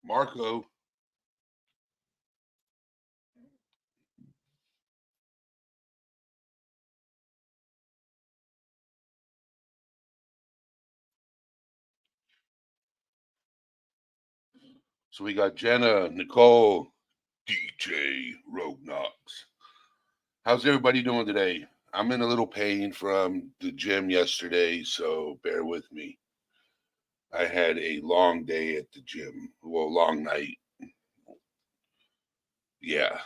Marco. So we got Jenna, Nicole, DJ Rogue Knox. How's everybody doing today? I'm in a little pain from the gym yesterday, so bear with me. I had a long day at the gym. Well, long night. Yeah,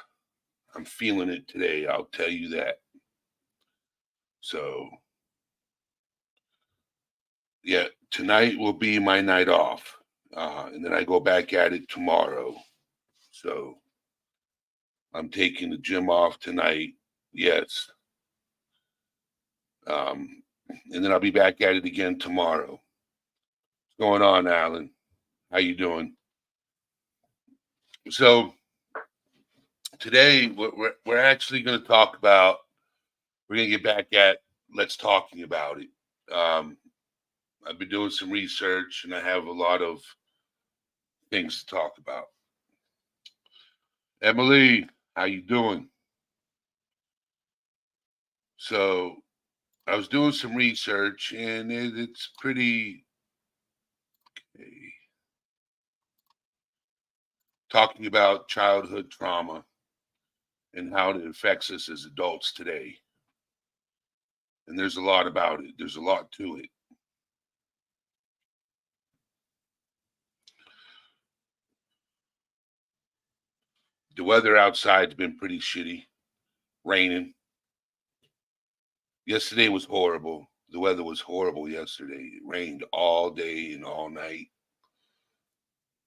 I'm feeling it today. I'll tell you that. So, yeah, tonight will be my night off. And then I go back at it tomorrow. So, I'm taking the gym off tonight. Yes. Um, and then I'll be back at it again tomorrow. What's going on, Alan? How you doing? So today we're actually going to talk about. We're going to get back at let's talking about it. Um, I've been doing some research and I have a lot of things to talk about. Emily, how you doing? So I was doing some research and it's pretty talking about childhood trauma and how it affects us as adults today. And there's a lot about it. There's a lot to it. The weather outside's been pretty shitty, raining. Yesterday was horrible. The weather was horrible yesterday. It rained all day and all night.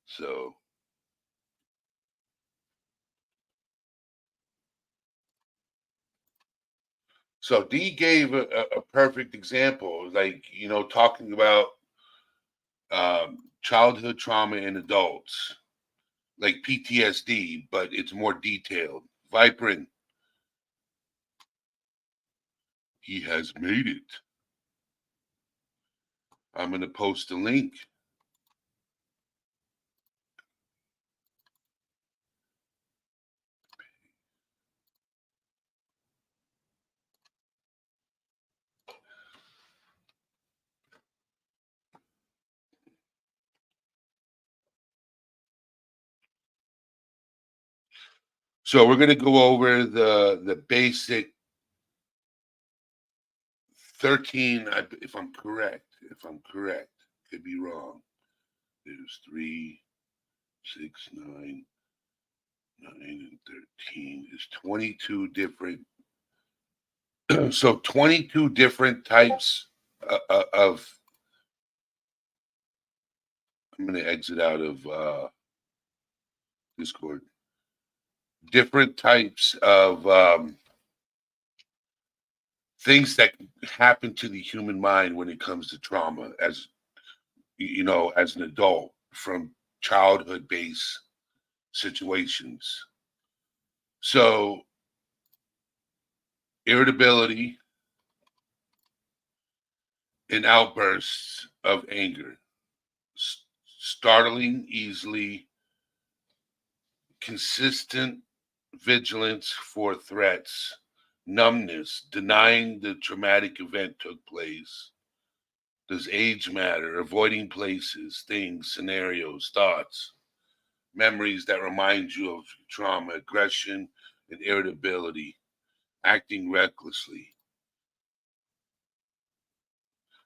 So, so D gave a perfect example, like talking about childhood trauma in adults, like PTSD, but it's more detailed. Vibrant, he has made it. I'm gonna post a link. So we're gonna go over the basic 13, if I'm correct. If I'm correct, could be wrong. There's 3, 6, 9, 9, and 13. There's 22 different. So 22 different types of. I'm going to exit out of Discord. Different types of things that happen to the human mind when it comes to trauma, as as an adult, from childhood based situations. So irritability and outbursts of anger, startling easily, consistent vigilance for threats, numbness, denying the traumatic event took place. Does age matter? Avoiding places, things, scenarios, thoughts, memories that remind you of trauma, aggression, and irritability, acting recklessly.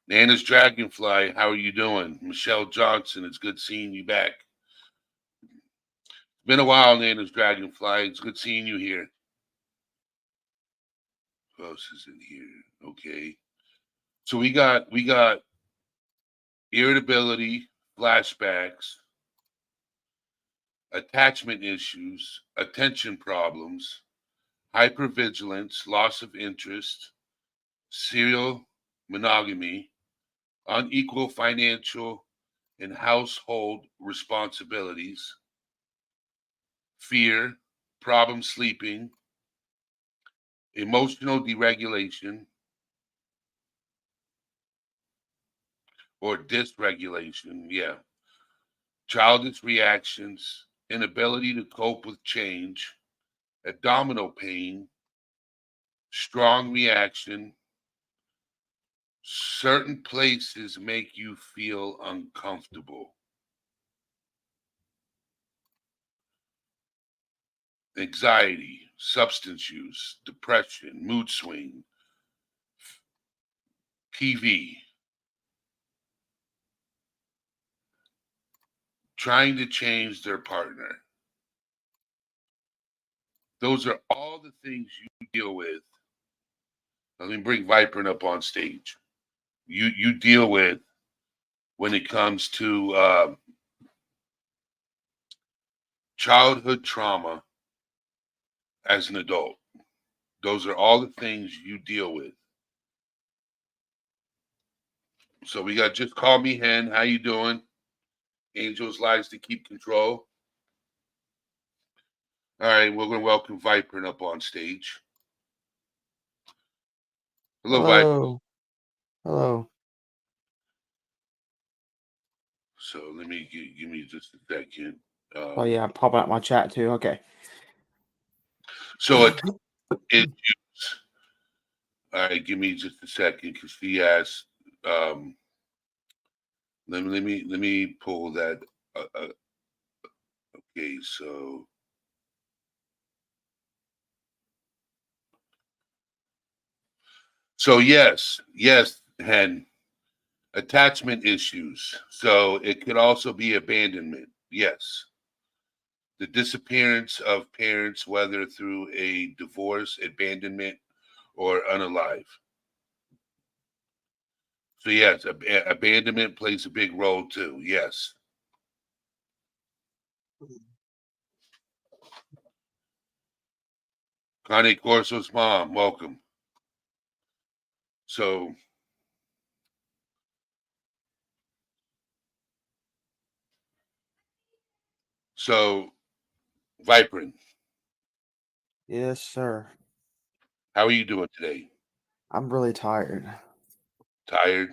Nana's Dragonfly, how are you doing? Michelle Johnson, it's good seeing you back. Been a while, Nana's Dragonfly. It's good seeing you here. Who else is in here? Okay. So we got irritability, flashbacks, attachment issues, attention problems, hypervigilance, loss of interest, serial monogamy, unequal financial and household responsibilities, fear, problem sleeping, emotional deregulation or dysregulation. Yeah. childish reactions, inability to cope with change, abdominal pain, strong reaction, certain places make you feel uncomfortable, anxiety, substance use, depression, mood swing, TV, trying to change their partner. Those are all the things you deal with. Let me bring Viper up on stage. You deal with when it comes to childhood trauma as an adult. Those are all the things you deal with. So we got Just Call Me Hen. How you doing? Angels Lies to Keep Control. All right, we're going to welcome Viper up on stage. Hello, Viper. Hello. Hello. So let me give me just a second. Oh yeah, I'm popping up my chat too. Okay. So issues. All right, give me just a second because she asked. Let me pull that. Okay, so yes, Hen, attachment issues. So it could also be abandonment. Yes, the disappearance of parents, whether through a divorce, abandonment, or unalive. So yes, abandonment plays a big role too. Yes. Connie Corso's mom, welcome. So Vibrant, Yes, sir. how are you doing today? I'm really tired. Tired?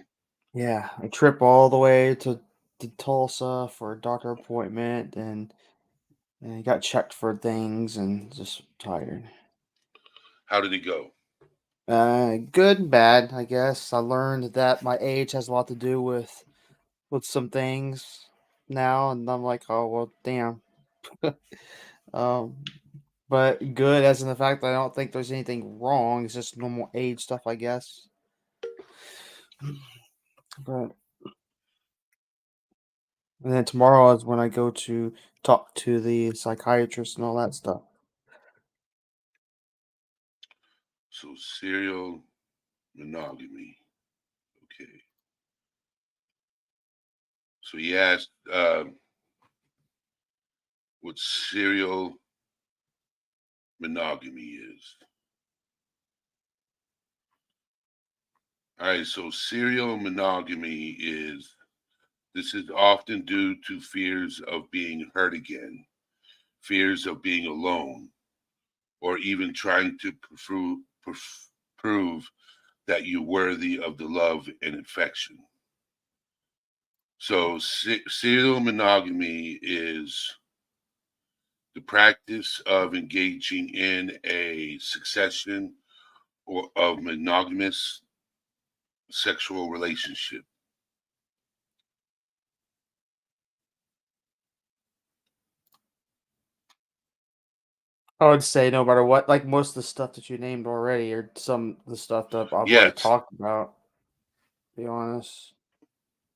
Yeah, I trip all the way to Tulsa for a doctor appointment and got checked for things and just tired. How did it go? Good and bad, I guess. I learned that my age has a lot to do with some things now, and I'm like, oh well, damn. Um, but good as in the fact that I don't think there's anything wrong. It's just normal age stuff, I guess. But and then tomorrow is when I go to talk to the psychiatrist and all that stuff. So serial monogamy. Okay. So he asked what serial monogamy is. All right, so serial monogamy is this is often due to fears of being hurt again, fears of being alone, or even trying to prove that you're worthy of the love and affection. So, serial monogamy is the practice of engaging in a succession or of monogamous sexual relationship. I would say no matter what, like most of the stuff that you named already, or some of the stuff that I've already Yes. talked about. To be honest.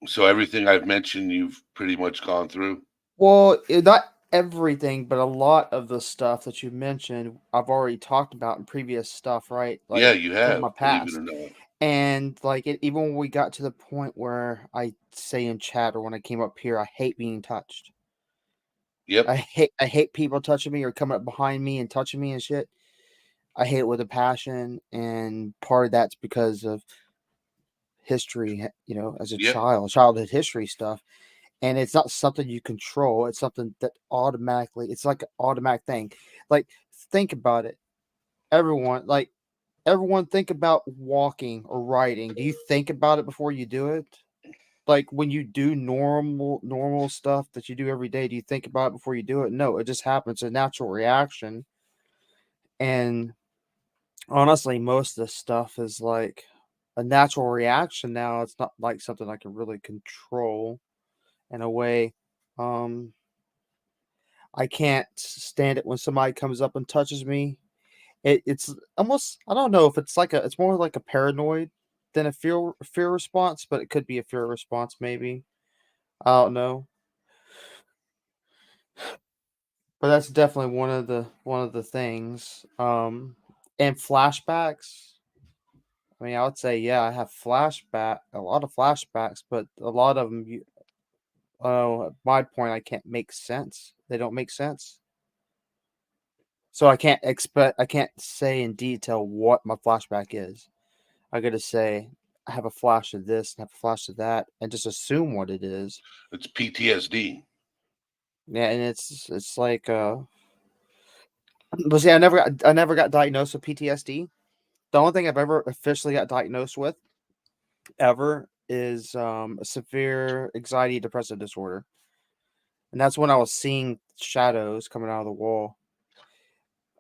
So everything I've mentioned, you've pretty much gone through. Well, not everything, but a lot of the stuff that you mentioned, I've already talked about in previous stuff, right? Yeah, Like you from have, my believe it or past. not. And like even when we got to the point where I say in chat or when I came up here, I hate being touched. Yep. I hate people touching me or coming up behind me and touching me and shit. I hate it with a passion, and part of that's because of history, as a Yep. childhood history stuff. And it's not something you control. It's something that it's like an automatic thing. Like, think about it. Everyone think about walking or riding. Do you think about it before you do it? like when you do normal stuff that you do every day, do you think about it before you do it? No, it just happens, a natural reaction. And honestly, most of the stuff is like a natural reaction now. It's not like something I can really control in a way. Um, I can't stand it when somebody comes up and touches me. It's almost, I don't know if it's like it's more like a paranoid than a fear response, but it could be a fear response maybe. I don't know. But that's definitely one of the things. And flashbacks. I mean, I would say yeah, I have a lot of flashbacks, but a lot of them, oh, at my point, I can't make sense. They don't make sense, so I can't say in detail what my flashback is. I gotta say I have a flash of this and have a flash of that, and just assume what it is. It's PTSD. Yeah, and it's like but see, I never got diagnosed with PTSD. The only thing I've ever officially got diagnosed with ever is a severe anxiety depressive disorder. And that's when I was seeing shadows coming out of the wall.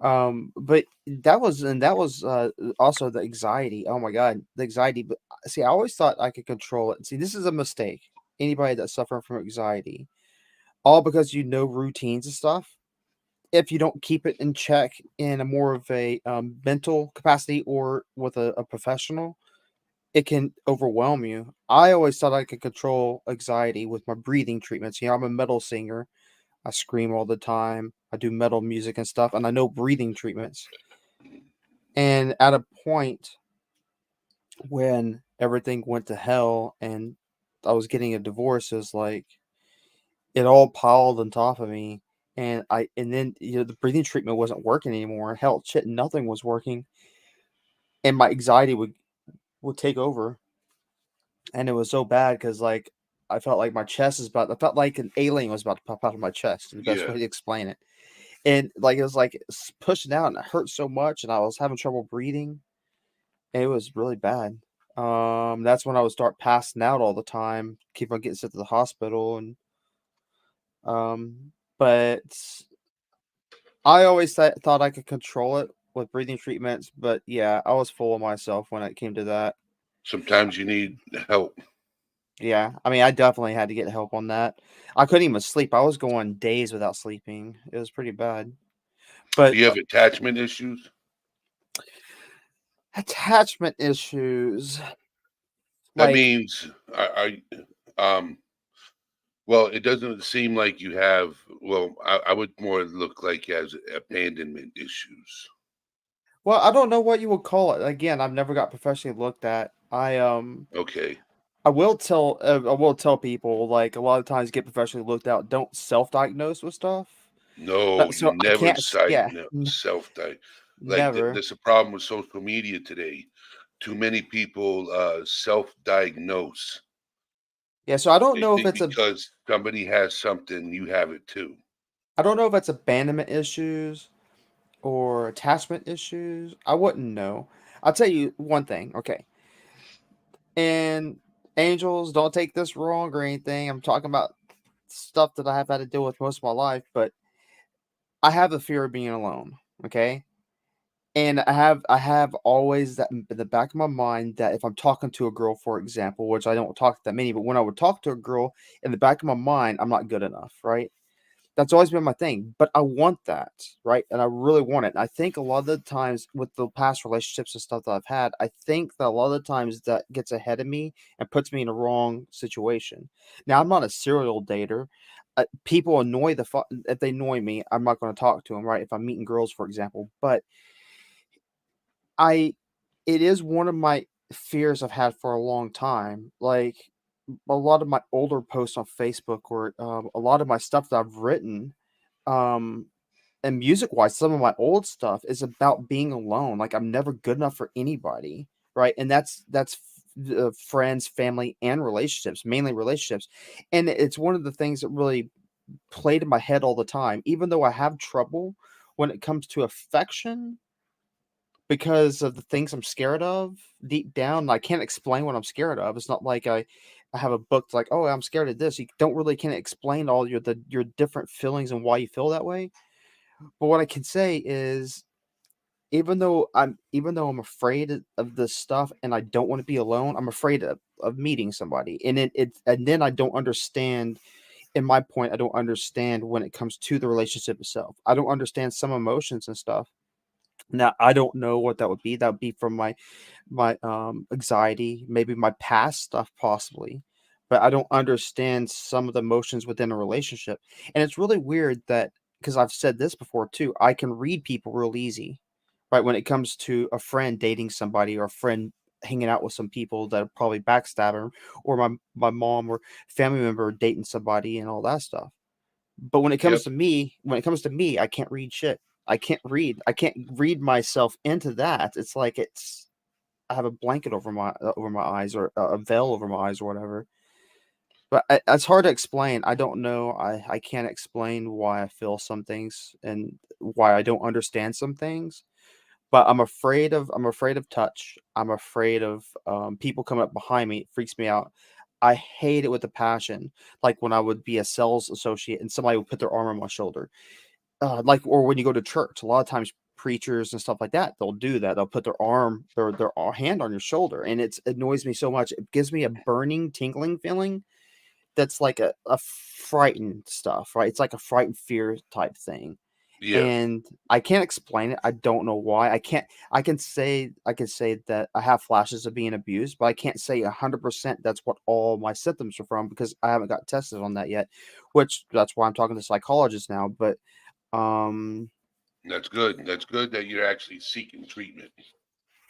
But that was also the anxiety. Oh my god, the anxiety. But see, I always thought I could control it. See, this is a mistake. Anybody that's suffering from anxiety, all because you know routines and stuff. If you don't keep it in check in a more of a mental capacity or with a professional, it can overwhelm you. I always thought I could control anxiety with my breathing treatments. I'm a metal singer. I scream all the time. I do metal music and stuff, and I know breathing treatments. And at a point when everything went to hell and I was getting a divorce, it was like it all piled on top of me. And then the breathing treatment wasn't working anymore. Hell, shit, nothing was working, and my anxiety would take over, and it was so bad because like I felt like my chest is about. I felt like an alien was about to pop out of my chest. Is the best Yeah. way to explain it. And like it was like pushing out, and it hurt so much, and I was having trouble breathing. And it was really bad. That's when I would start passing out all the time, keep on getting sent to the hospital, and but I always thought I could control it with breathing treatments. But yeah, I was full of myself when it came to that. Sometimes you need help. Yeah, I mean, I definitely had to get help on that. I couldn't even sleep. I was going days without sleeping. It was pretty bad. Do But you have attachment issues? attachment issues, That like means um well, it doesn't seem like you have. Well, I would more look like you has abandonment issues. well, I don't know what you would call it. Again, I've never got professionally looked at. Okay. I will tell people like a lot of times get professionally looked at. Don't self-diagnose with stuff. No, you So I never can't. cite Yeah, no, self-diag. Like never. there's a problem with social media today. Too many people self-diagnose. Yeah, so I don't They know if think it's a. because somebody has something, you have it too. I don't know if it's abandonment issues or attachment issues. I wouldn't know. I'll tell you one thing. Okay, and angels, don't take this wrong or anything. I'm talking about stuff that I have had to deal with most of my life, but I have the fear of being alone. Okay, and I have always that in the back of my mind that if I'm talking to a girl, for example, which I don't talk to that many, but when I would talk to a girl, in the back of my mind, I'm not good enough, right? That's always been my thing, but I want that, right? And I really want it. And I think a lot of the times with the past relationships and stuff that I've had, I think that a lot of the times that gets ahead of me and puts me in a wrong situation. Now, I'm not a serial dater. People annoy if they annoy me, I'm not going to talk to them, right? If I'm meeting girls, for example, but I it is one of my fears I've had for a long time. Like a lot of my older posts on Facebook or a lot of my stuff that I've written, um, and music wise, some of my old stuff is about being alone. Like I'm never good enough for anybody, right? And that's friends, family, and relationships, mainly relationships. And it's one of the things that really played in my head all the time. Even though I have trouble when it comes to affection because of the things I'm scared of deep down. I can't explain what I'm scared of. It's not like I have a book that's like, oh, I'm scared of this. You don't really can explain all your different feelings and why you feel that way. But what I can say is, even though I'm afraid of this stuff and I don't want to be alone, I'm afraid of meeting somebody. And then I don't understand. In my point, I don't understand when it comes to the relationship itself. I don't understand some emotions and stuff. Now I don't know what that would be. That would be from my anxiety, maybe my past stuff possibly, but I don't understand some of the emotions within a relationship. And it's really weird that, because I've said this before too, I can read people real easy, right? When it comes to a friend dating somebody or a friend hanging out with some people that are probably backstabbing, or my mom or family member dating somebody and all that stuff. But Yep. when it comes to me, I can't read shit. I can't read myself into that. It's like I have a blanket over my eyes, or a veil over my eyes, or whatever. But it's hard to explain. I don't know. I can't explain why I feel some things and why I don't understand some things. But I'm afraid of touch. I'm afraid of people coming up behind me. It freaks me out. I hate it with a passion. Like when I would be a sales associate and somebody would put their arm on my shoulder, like, or when you go to church, a lot of times preachers and stuff like that, they'll do that. They'll put their hand on your shoulder, and it annoys me so much. It gives me a burning, tingling feeling that's like a frightened stuff, right? It's like a frightened fear type thing, Yeah. and I can't explain it. I don't know why. I can't. I can say that I have flashes of being abused, but I can't say 100% that's what all my symptoms are from, because I haven't got tested on that yet. Which that's why I'm talking to psychologists now. But um, That's good. That's good that you're actually seeking treatment.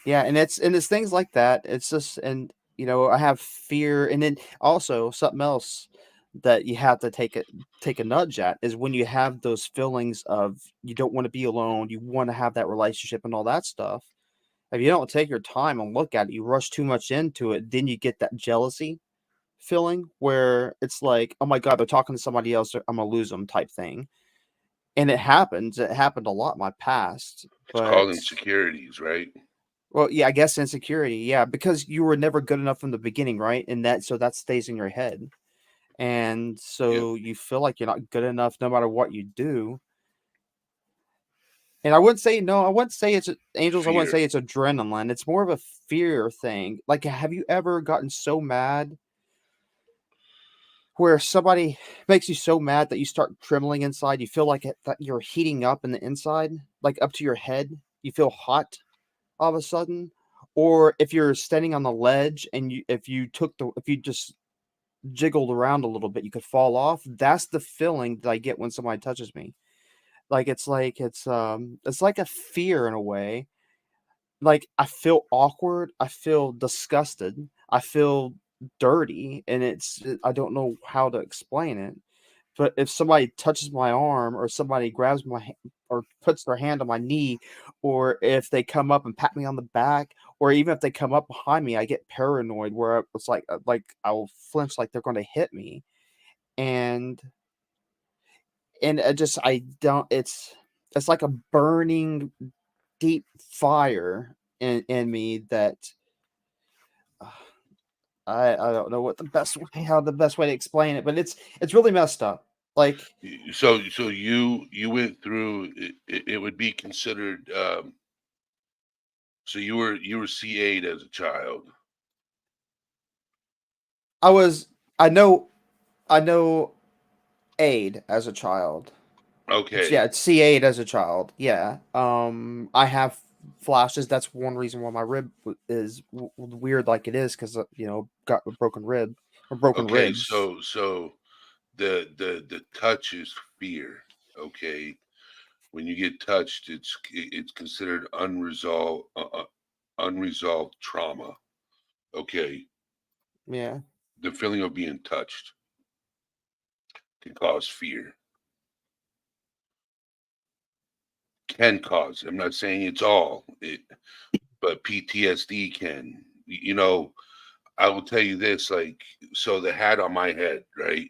yeah, and it's things like that. It's just, and I have fear, and then also something else that you have to take a nudge at is when you have those feelings of you don't want to be alone, you want to have that relationship and all that stuff. If you don't take your time and look at it, you rush too much into it, then you get that jealousy feeling where it's like, oh my god, they're talking to somebody else, I'm gonna lose them type thing. And it happens. It happened a lot in my past, It's called but insecurities, right? well, yeah, I guess insecurity, yeah, because you were never good enough from the beginning, right? And that stays in your head. And Yep. so you feel like you're not good enough no matter what you do. And I wouldn't say no, I wouldn't say Angels, I wouldn't Fear. say it's adrenaline. It's more of a fear thing. Like, have you ever gotten so mad where somebody makes you so mad that you start trembling inside? You feel like that you're heating up in the inside, like up to your head. You feel hot all of a sudden. Or if you're standing on the ledge and if you just jiggled around a little bit, you could fall off. That's the feeling that I get when somebody touches me. Like it's like a fear in a way. Like I feel awkward, I feel disgusted, I feel dirty, and I don't know how to explain it. But if somebody touches my arm, or somebody grabs or puts their hand on my knee, or if they come up and pat me on the back, or even if they come up behind me, I get paranoid where it's like I'll flinch like they're going to hit me. And I don't it's like a burning deep fire in me that uh, I don't know what the best way to explain it, but it's really messed up. Like, So you went through it would be considered so you were CA'd as a child. I was I know aid as a child. Okay. Yeah, it's C8 as a child. Yeah. I have flashes. That's one reason why my rib is weird like it is, because got a broken rib or broken Okay, ribs. so the touch is fear. Okay. When you get touched, it's considered unresolved trauma. Okay. Yeah. The feeling of being touched can cause fear. Can cause. I'm not saying it's all. But PTSD can. I will tell you this, like, so the hat on my head, right?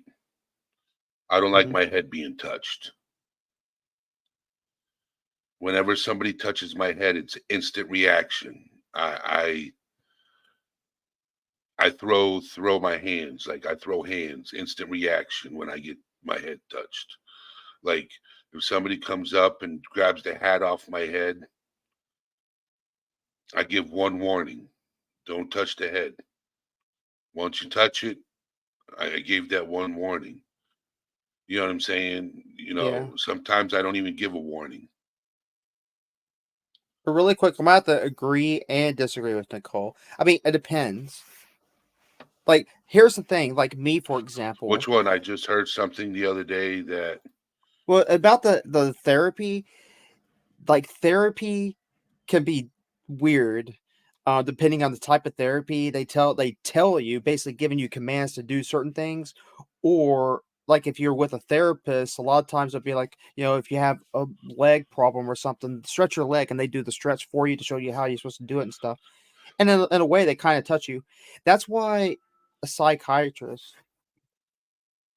I don't like Hmm. my head being touched. Whenever somebody touches my head, it's instant reaction. I throw my hands, like I throw hands, instant reaction when I get my head touched. Like if somebody comes up and grabs the hat off my head, I give one warning. Don't touch the head. Once you touch it, I gave that one warning. You know what I'm saying? Yeah. Sometimes I don't even give a warning. But really quick, I'm gonna have to agree and disagree with Nicole. I mean, it depends. Like, here's the thing. Like me, for example. Which one? I just heard something the other day that Well, about the therapy. Like therapy can be weird, depending on the type of therapy. They tell you, basically giving you commands to do certain things, or like if you're with a therapist, a lot of times it'll be like, if you have a leg problem or something, stretch your leg, and they do the stretch for you to show you how you're supposed to do it and stuff. And in a way, they kind of touch you. That's why a psychiatrist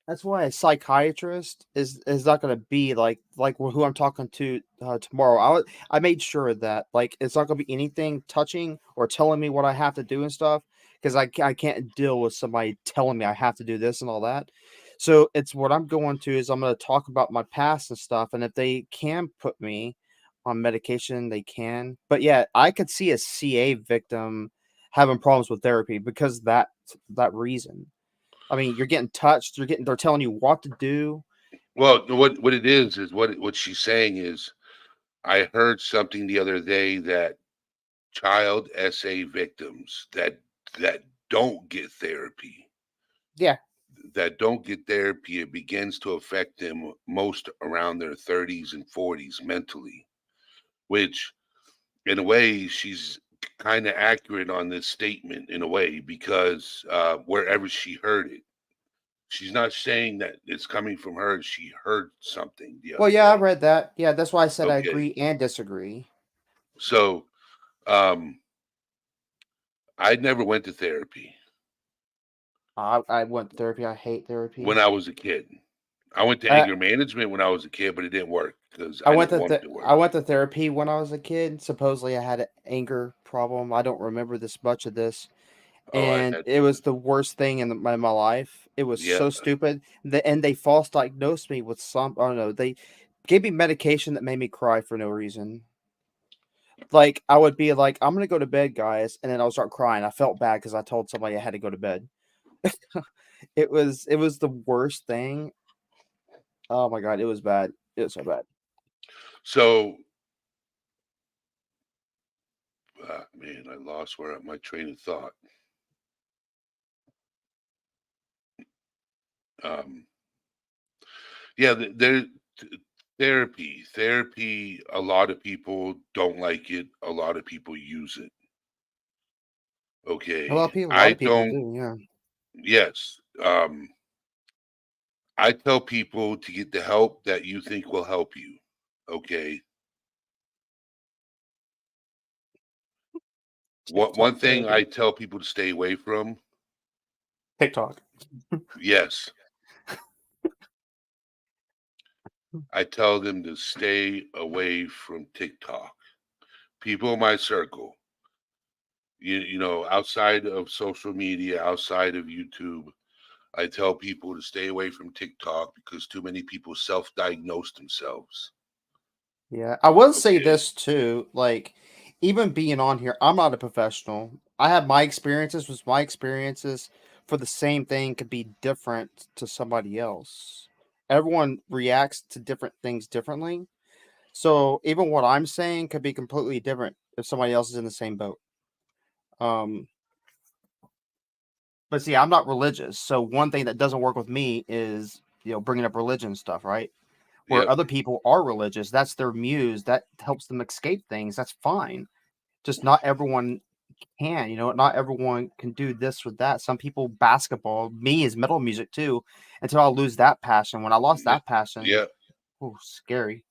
that's why a psychiatrist is not going to be like who I'm talking to tomorrow. I made sure that like it's not going to be anything touching or telling me what I have to do and stuff, because I can't deal with somebody telling me I have to do this and all that. So it's what I'm going to is I'm going to talk about my past and stuff, and if they can put me on medication, they can. But yeah, I could see a CA victim having problems with therapy because that reason. I mean, you're getting touched. They're telling you what to do. well, what it is what she's saying is I heard something the other day that child SA victims that don't get therapy, Yeah. it begins to affect them most around their 30s and 40s mentally, which in a way she's kind of accurate on this statement in a way because wherever she heard it, she's not saying that it's coming from her. She heard something the Well, other yeah, I day. read that. Yeah, that's why I said I Okay. agree and disagree. So um I never went to therapy I went to therapy. I hate when therapy. I was a kid. I went to Uh, anger management when I was a kid, but it didn't work because I I went didn't to want it to work. I went to therapy when I was a kid. Supposedly, I had an anger problem. I don't remember this much of this, Oh, I and had it was the worst thing in my life. It was yeah. so stupid. And they false diagnosed me with some. I don't know. They gave me medication that made me cry for no reason. Like I would be like, "I'm gonna go to bed, guys," and then I would start crying. I felt bad because I told somebody I had to go to bed. It was the worst thing. Oh my god, it was bad. It was so bad. So man, I lost where my train of thought. Um yeah, there therapy, a lot of people don't like it, a lot of people use it. Okay. A lot I of people don't. do. Yeah. Yes. I tell people to get the help that you think will help you. Okay. One TikTok thing I therapy. tell people to stay away from, TikTok. yes, I tell them to stay away from TikTok. People in my circle, outside of social media, outside of YouTube, I tell people to stay away from TikTok because too many people self-diagnose themselves. Yeah, I will say Okay. this too. Like, even being on here, I'm not a professional. I have my experiences. Was my experiences for the same thing could be different to somebody else. Everyone reacts to different things differently. So even what I'm saying could be completely different if somebody else is in the same boat. Um, but see, I'm not religious, so one thing that doesn't work with me is bringing up religion stuff, right? Where Yep. other people are religious, that's their muse, that helps them escape things. That's fine. Just not everyone can, not everyone can do this or that. Some people basketball, me is metal music too, until I lose that passion. When I lost N- that passion, Yeah. oh, scary.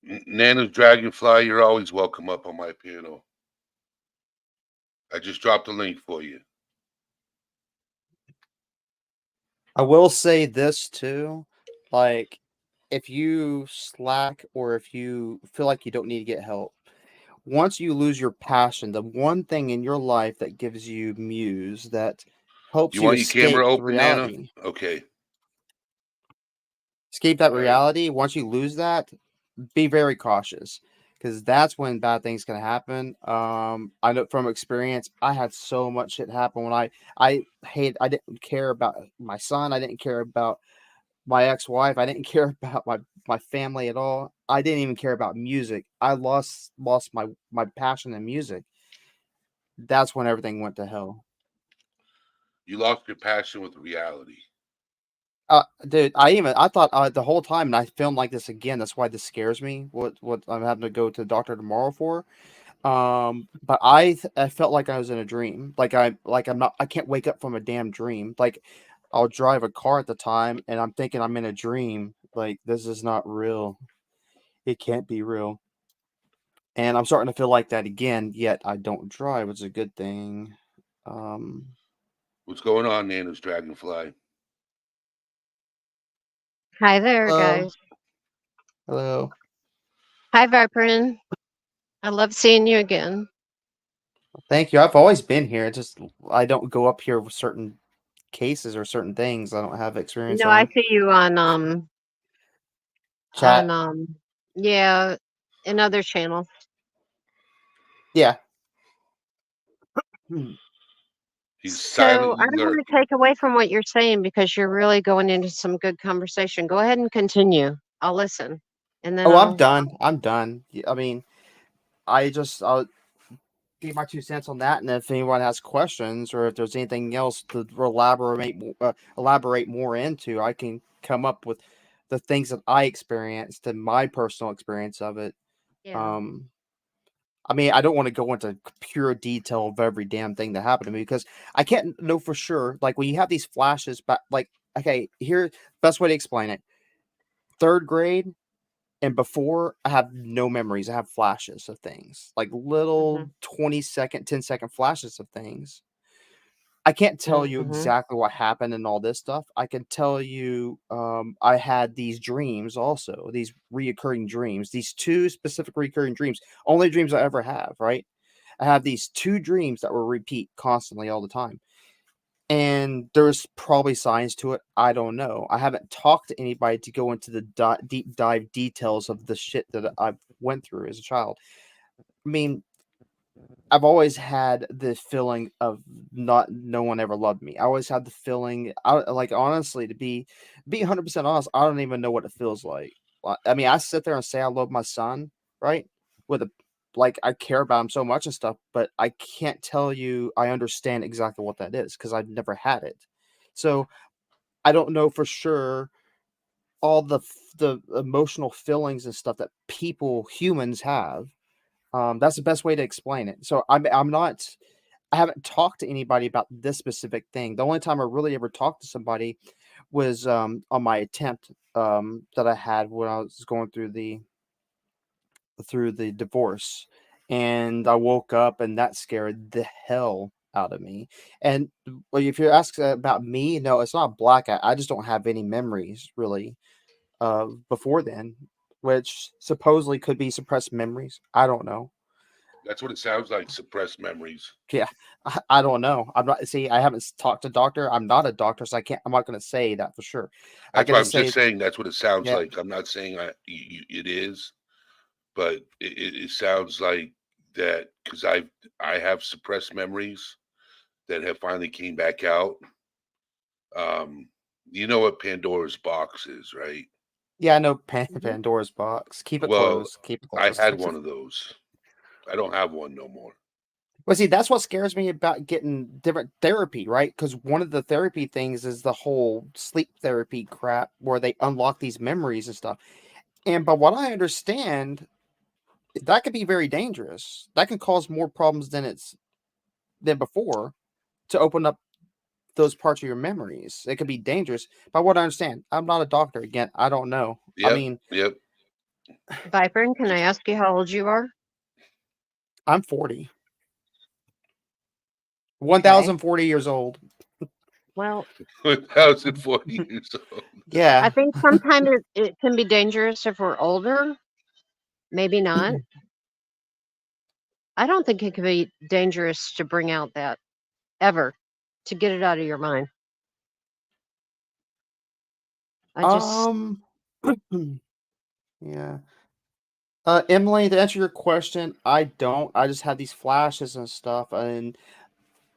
Nana's Dragonfly, you're always welcome up on my panel. I just dropped a link for you. I will say this too, like if you slack or if you feel like you don't need to get help, once you lose your passion, the one thing in your life that gives you muse, that helps You you want your escape camera the open, Nana? reality. Okay. Escape that All right. reality. Once you lose that, be very cautious because that's when bad things can happen. I know from experience, I had so much shit happen when I didn't care about my son. I didn't care about my ex-wife. I didn't care about my family at all. I didn't even care about music. I lost my passion in music. That's when everything went to hell. You lost your passion with reality. Dude, I thought the whole time, and I filmed like this again. That's why this scares me. What I'm having to go to the doctor tomorrow for. But I felt like I was in a dream. I'm not. I can't wake up from a damn dream. Like I'll drive a car at the time, and I'm thinking I'm in a dream. Like this is not real. It can't be real. And I'm starting to feel like that again. Yet I don't drive, which is a good thing. Um, What's going on, Nana's Dragonfly? Hi there, hello, guys. hello. Hi, Viperin. I love seeing you again. Thank you. I've always been here. It's just I don't go up here with certain cases or certain things I don't have experience No, I on. see you on Chat. yeah, in other channels. Yeah. Hmm. He's So I silently don't want to lurking. take away from what you're saying because you're really going into some good conversation. Go ahead and continue. I'll listen, and then Oh, I'm I'll. done. I'm done. I mean, I'll give my 2 cents on that, and if anyone has questions or if there's anything else to elaborate more into, I can come up with the things that I experienced and my personal experience of it. Yeah. Um, I mean, I don't want to go into pure detail of every damn thing that happened to me because I can't know for sure. Like when you have these flashes, but like, okay, here best way to explain it: third grade and before, I have no memories. I have flashes of things, like little Mhm. 20-second, 10-second flashes of things. I can't tell you Mhm. exactly what happened and all this stuff. I can tell you, I had these dreams also, these reoccurring dreams, these two specific recurring dreams, only dreams I ever have, right? I have these two dreams that will repeat constantly all the time. And there's probably science to it. I don't know. I haven't talked to anybody to go into the deep dive details of the shit that I've went through as a child. I mean, I've always had the feeling of not no one ever loved me. I always had the feeling like honestly to be 100% honest, I don't even know what it feels like. I mean, I sit there and say I love my son, right? With a like I care about him so much and stuff, but I can't tell you I understand exactly what that is because I've never had it. So I don't know for sure all the emotional feelings and stuff that humans have. That's the best way to explain it. So I'm not I haven't talked to anybody about this specific thing. The only time I really ever talked to somebody was on my attempt that I had when I was going through the divorce, and I woke up and that scared the hell out of me. And well, if you're asking about me, no, it's not a blackout. I just don't have any memories really before then, which supposedly could be suppressed memories. I don't know. That's what it sounds like. Suppressed memories. Yeah, I don't know. I'm not. See, I haven't talked to doctor. I'm not a doctor, so I can't. I'm not going to say that for sure. I That's can why I'm just just say, saying that's what it sounds yeah, like. I'm not saying it is, but it sounds like that because I have suppressed memories that have finally came back out. Um, you know what Pandora's box is, right? yeah. I know Mhm. Pandora's box. Keep it Well, closed. Keep it I closed. had one of those. I don't have one no more. Well, see, that's what scares me about getting different therapy, right? Because one of the therapy things is the whole sleep therapy crap, where they unlock these memories and stuff. And but what I understand, that could be very dangerous. That can cause more problems than before to open up those parts of your memories. It could be dangerous. By what I understand, I'm not a doctor. Again, I don't know. I Yep, mean, yep. Viperin, can I ask you how old you are? I'm 40, Okay. 1,040 years old. Well, 1,040 years old. I Yeah. think sometimes it can be dangerous if we're older. Maybe not. I don't think it can be dangerous to bring out that ever. to get it out of your mind? I just Yeah. Emily, to answer your question, I don't. I just have these flashes and stuff, and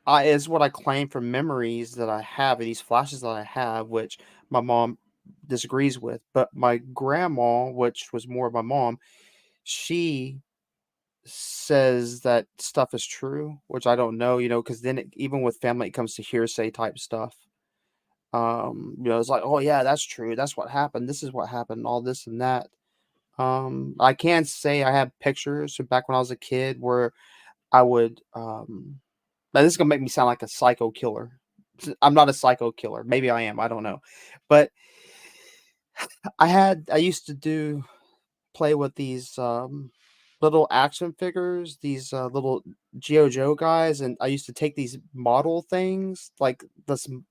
I is what I claim from memories that I have, these flashes that I have, which my mom disagrees with. But my grandma, which was more of my mom, she says that stuff is true, which I don't know, because then even with family, it comes to hearsay type stuff. It's like, oh yeah, that's true. That's what happened. This is what happened. All this and that. I can say I have pictures from back when I was a kid where I would. Now this is gonna make me sound like a psycho killer. I'm not a psycho killer. Maybe I am. I don't know, but I used to play with these little action figures, these little Geo Joe guys, and I used to take these model things, like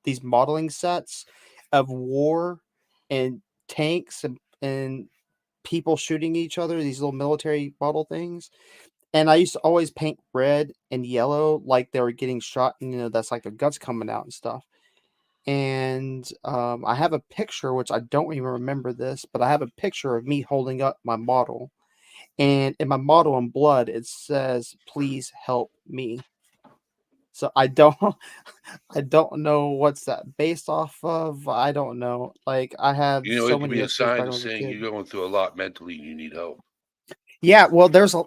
these modeling sets of war and tanks and people shooting each other, these little military model things. And I used to always paint red and yellow like they were getting shot, and that's like their guts coming out and stuff. And I have a picture, which I don't even remember this, but I have a picture of me holding up my model. And in my model in blood, it says, "Please help me." So I don't, I don't know what's that based off of. I don't know. Like I have It so could many be a histories back sign when I of was a saying kid. you're going through a lot mentally and you need help. Yeah, well, there's a.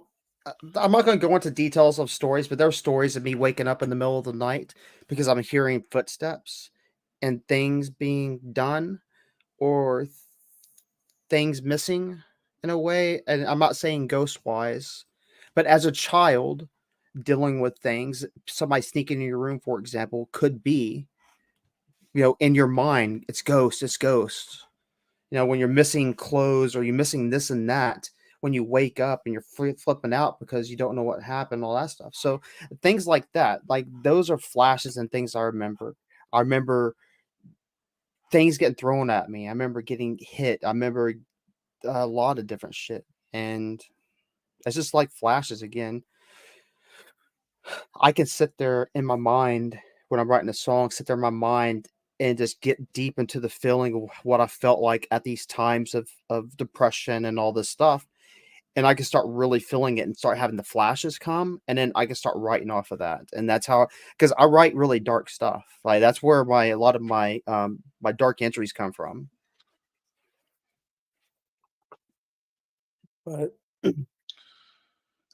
I'm not going to go into details of stories, but there are stories of me waking up in the middle of the night because I'm hearing footsteps and things being done or things missing in a way. And I'm not saying ghost wise, but as a child dealing with things, somebody sneaking in your room, for example, could be, in your mind, it's ghost, it's ghost. When you're missing clothes or you're missing this and that, when you wake up and you're flipping out because you don't know what happened, all that stuff. So things like that, like those are flashes and things I remember. I remember things getting thrown at me. I remember getting hit. I remember a lot of different shit. And it's just like flashes again. I can sit there in my mind when I'm writing a song, sit there in my mind and just get deep into the feeling of what I felt like at these times of depression and all this stuff. And I can start really feeling it and start having the flashes come, and then I can start writing off of that. And that's how, because I write really dark stuff. Like that's where a lot of my dark entries come from. But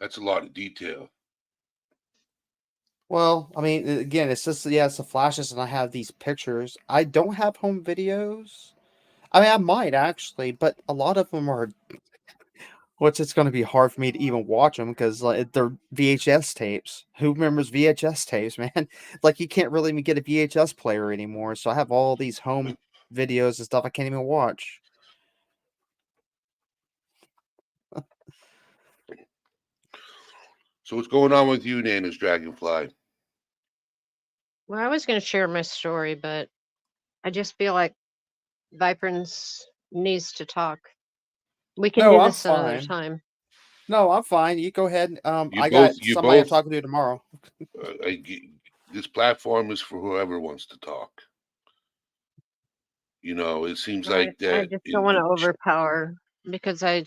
That's a lot of detail. well, I mean, again, it's just yeah, it's the flashes, and I have these pictures. I don't have home videos. I mean, I might actually, but a lot of them are, which it's going to be hard for me to even watch them because like, they're VHS tapes. Who remembers VHS tapes, man? Like you can't really even get a VHS player anymore. So I have all these home videos and stuff I can't even watch. So what's going on with you, Nana's Dragonfly? Well, I was going to share my story, but I just feel like Viperns needs to talk. We can No, do I'm this another fine. time. No, I'm fine. You go ahead. You I both, got you somebody I'm both. talking to tomorrow. This platform is for whoever wants to talk. It seems I, like I that. just don't want to overpower because I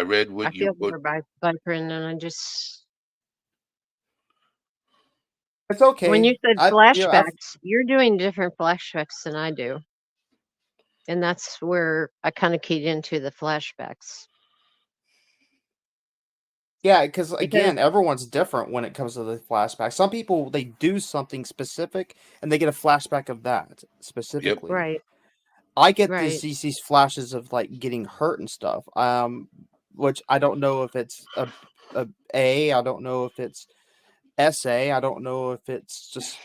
read I what you feel put. for Viperin, and I just It's when you okay. said I you know I've flashbacks, you're doing different flashbacks than I do, and that's where I kind of keyed into the flashbacks Yeah, because because again, everyone's different when it comes to the flashback. Some people they do something specific and they get a flashback of that Yep. specifically. right, I get right, these flashes of like getting hurt and stuff. Which I don't know if it's I don't know if it's I don't know if it's just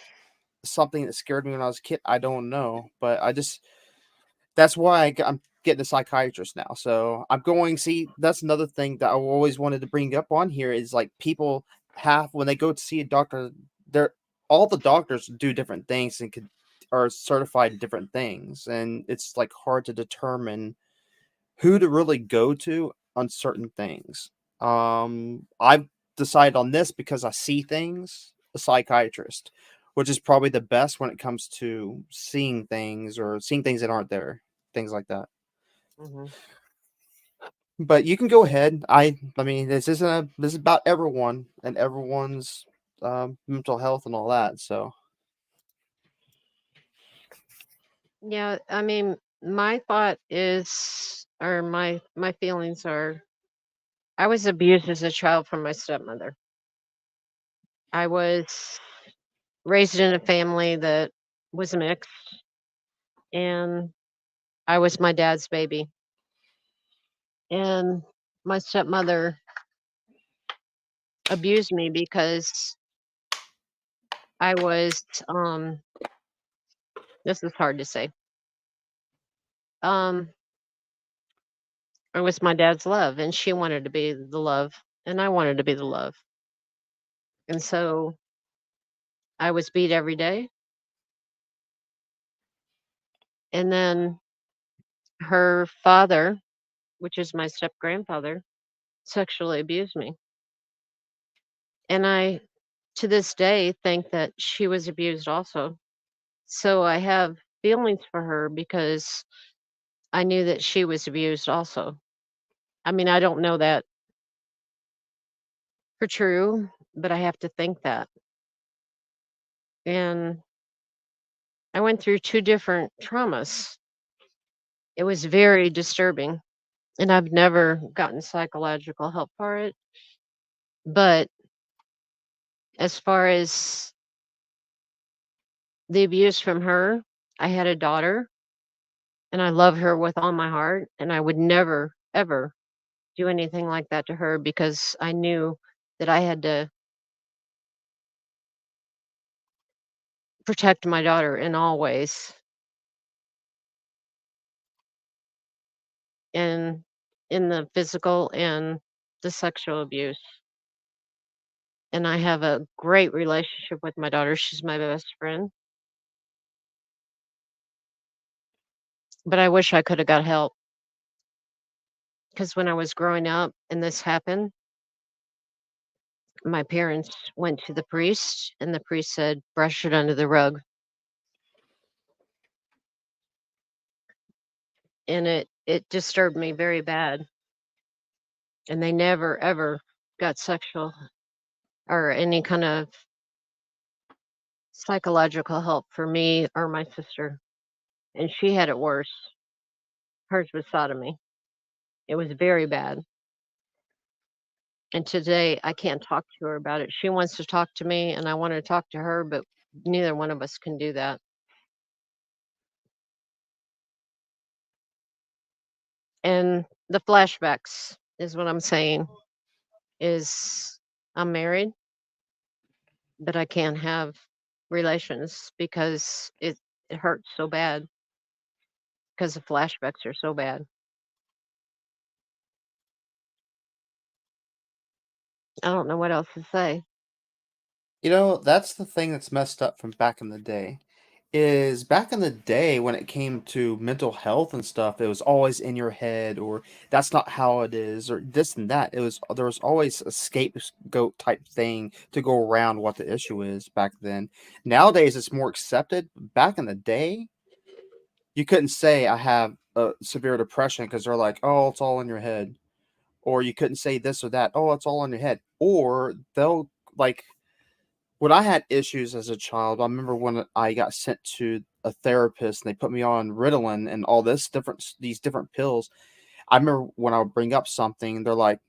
something that scared me when I was a kid. I don't know, but that's why I'm getting a psychiatrist now. So I'm going see that's another thing that I always wanted to bring up on here is like people have when they go to see a doctor, they're all the doctors do different things and could are certified in different things, and it's like hard to determine who to really go to on certain things. I've decided on this because I see things, a psychiatrist. which is probably the best when it comes to seeing things or seeing things that aren't there, things like that. Hmm. But you can go ahead. I mean, this is about everyone and everyone's mental health and all that. So Yeah, I mean, my thought is, or my feelings are, I was abused as a child from my stepmother. I was raised in a family that was mixed, and I was my dad's baby. And my stepmother abused me because I was, this is hard to say. Um, I was my dad's love, and she wanted to be the love, and I wanted to be the love. And so I was beat every day. And then her father, which is my step grandfather, sexually abused me. And I, to this day, think that she was abused also. So I have feelings for her because I knew that she was abused also. I mean, I don't know that for true, but I have to think that. And I went through two different traumas. It was very disturbing, and I've never gotten psychological help for it. But as far as the abuse from her, I had a daughter, and I love her with all my heart, and I would never, ever do anything like that to her because I knew that I had to protect my daughter in all ways, and in the physical and the sexual abuse. And I have a great relationship with my daughter. She's my best friend. But I wish I could have got help because when I was growing up and this happened, my parents went to the priest, and the priest said, brush it under the rug. And it disturbed me very bad. And they never ever got sexual or any kind of psychological help for me or my sister. And she had it worse. Hers was sodomy. It was very bad. And today I can't talk to her about it. She wants to talk to me and I want to talk to her, but neither one of us can do that. And the flashbacks is what I'm saying is I'm married, but I can't have relations because it hurts so bad because the flashbacks are so bad. I don't know what else to say. that's the thing that's messed up from back in the day. Is back in the day when it came to mental health and stuff, it was always in your head, or that's not how it is, or this and that. There was always a scapegoat type thing to go around what the issue is back then. Nowadays, it's more accepted. Back in the day, you couldn't say I have a severe depression because they're like, oh, it's all in your head, or you couldn't say this or that. Oh, it's all in your head, or they'll like when I had issues as a child, I remember when I got sent to a therapist and they put me on Ritalin and all these different pills. I remember when I would bring up something, they're like,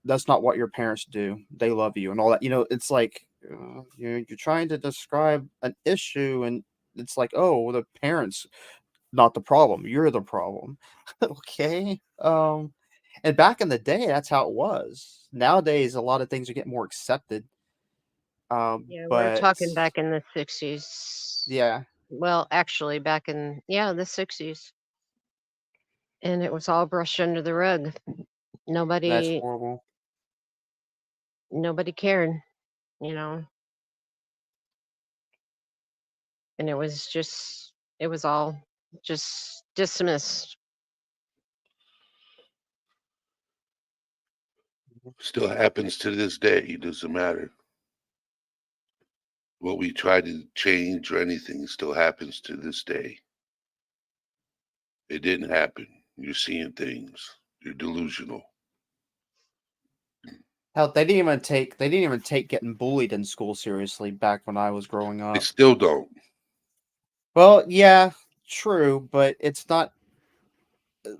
"That's not what your parents do. They love you," and all that. It's like you're trying to describe an issue, and it's like, "Oh, well, the parents not the problem. You're the problem." Okay. And back in the day, that's how it was. Nowadays, a lot of things are getting more accepted. Yeah, we're But talking back in the 60s. yeah, Well, actually, back in, yeah, the 60s. And it was all brushed under the rug. that's Nobody, horrible. nobody cared, you know, and it was all just dismissed. Still happens to this day. It doesn't matter. what we try to change or anything still happens to this day. It didn't happen. You're seeing things. You're delusional. Hell, they didn't even take getting bullied in school seriously back when I was growing They up. still don't. Well, yeah, true, but it's not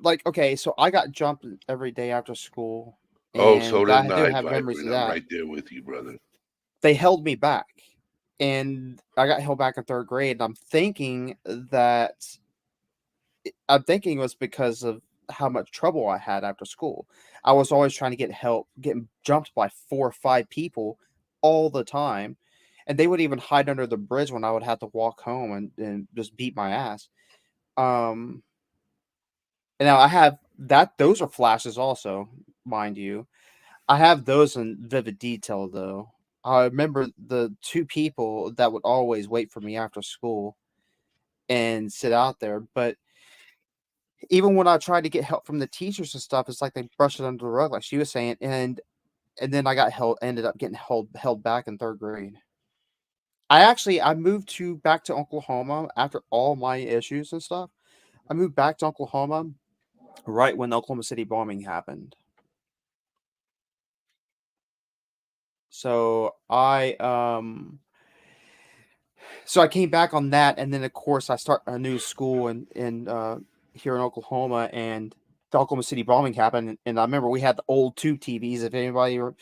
like okay, so I got jumped every day after school, Oh, so and I didn't do I, have memories Vibrant. of I'm that. right there with you, brother. They held me back, and I got held back in third grade. And I'm thinking it was because of how much trouble I had after school. I was always trying to get help, getting jumped by 4 or 5 people all the time, and they would even hide under the bridge when I would have to walk home and just beat my ass. Um, and now I have that those are flashes also, mind you. I have those in vivid detail though. I remember the 2 people that would always wait for me after school and sit out there, but even when I tried to get help from the teachers and stuff, it's like they brushed it under the rug, like she was saying, and then I got ended up getting held back in third grade. I moved to back to Oklahoma after all my issues and stuff. I moved back to Oklahoma right when the Oklahoma City bombing happened. So I came back on that, and then of course I start a new school in here in Oklahoma, and the Oklahoma City bombing happened, and I remember we had the old tube TVs. If anybody or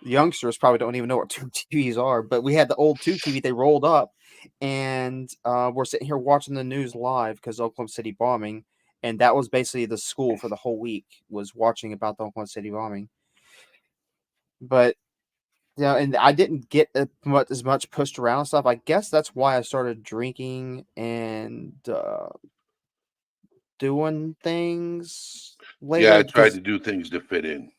youngsters probably don't even know what tube TVs are, but we had the old tube TV. They rolled up, and we're sitting here watching the news live because Oklahoma City bombing, and that was basically the school for the whole week was watching about the Oklahoma City bombing. But yeah, and I didn't get as much pushed around and stuff. I guess that's why I started drinking and doing things Yeah, later I tried because to do things to fit in.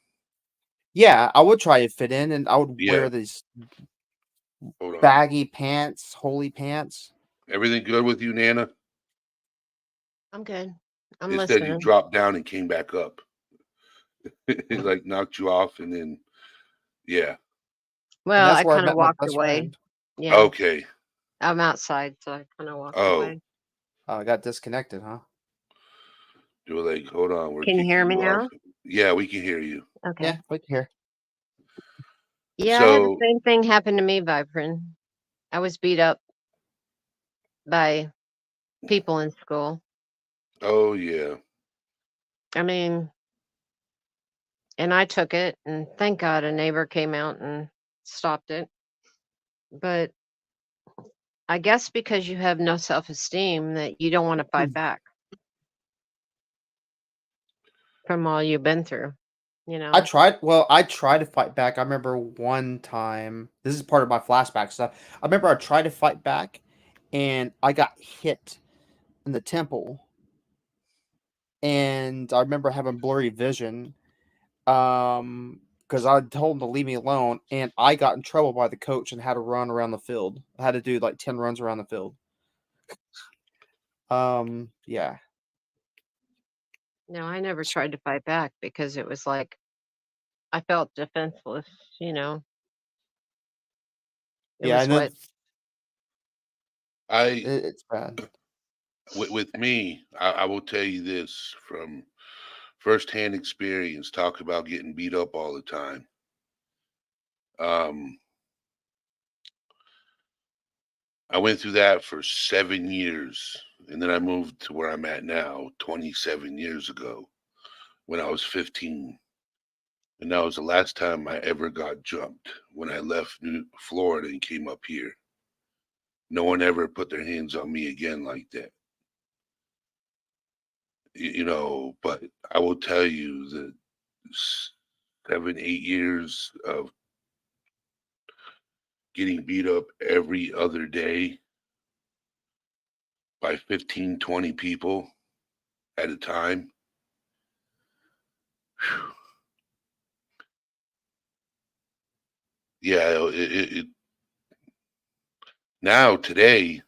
yeah, I would try to fit in, and I would Yeah, wear these hold on. baggy pants, holy pants. Everything good with you, Nana? I'm good. I'm It said you listening. dropped down and came back up. It like knocked you off and then, yeah. And Well, that's I where I kind of met my walked best away. friend. Yeah, Okay. I'm outside, so I kind of walked Oh, away. I got disconnected, huh? you were like, hold on, we're Can you hear kicking me you off. now? Yeah, we can hear you. Okay. Yeah, we can hear. Yeah, I had the So, same thing happen to me, Vibrant. I was beat up by people in school. oh yeah. I mean, and I took it, and thank God a neighbor came out and stopped it. But I guess because you have no self-esteem that you don't want to fight back from all you've been through, you I know? tried. Well, I tried to fight back. I remember one time. This is part of my flashback stuff. I remember I tried to fight back, and I got hit in the temple. And I remember having blurry vision. Because I told him to leave me alone, and I got in trouble by the coach and had to run around the field. I had to do like 10 runs around the field. Yeah. No, I never tried to fight back because it was like I felt defenseless, you know? It Yeah, was and then what I it's bad. with me, I will tell you this from firsthand experience, talk about getting beat up all the time. Um, I went through that for 7 years, and then I moved to where I'm at now 27 years ago when I was 15. And that was the last time I ever got jumped when I left Florida and came up here. No one ever put their hands on me again like that. But I will tell you that 7, 8 years of getting beat up every other day by 15, 20 people at a time. Yeah, it now today,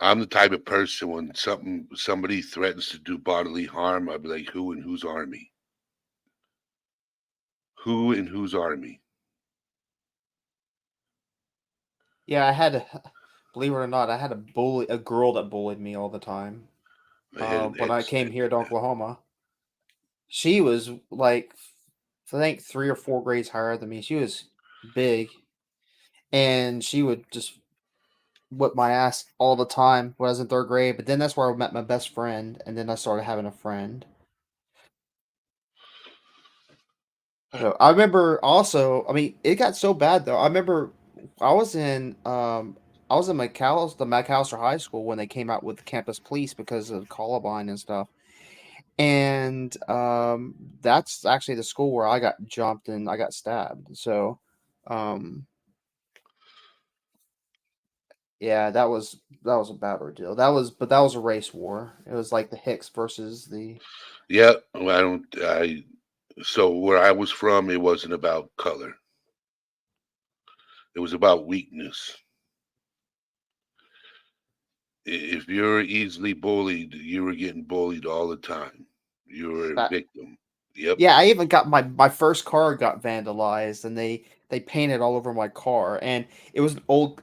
I'm the type of person when somebody threatens to do bodily harm, I'd be like, who and whose army? Who and whose army? Yeah, I had believe it or not, I had a girl that bullied me all the time. I had When I ex. came here to Oklahoma, she was like, I think 3 or 4 grades higher than me. She was big, and she would just whip my ass all the time when I was in 3rd grade. But then that's where I met my best friend, and then I started having a friend. So I remember also, I mean, it got so bad though. I remember I was in the McAllister High School when they came out with campus police because of Columbine and stuff. And that's actually the school where I got jumped and I got stabbed. So um yeah, that was a bad ordeal. That was a race war. It was like the Hicks versus the Yeah, well, I don't. I so where I was from, it wasn't about color. It was about weakness. If you're easily bullied, you were getting bullied all the time. You were a that victim. Yep, Yeah, I even got my first car got vandalized, and they painted all over my car, and it was an old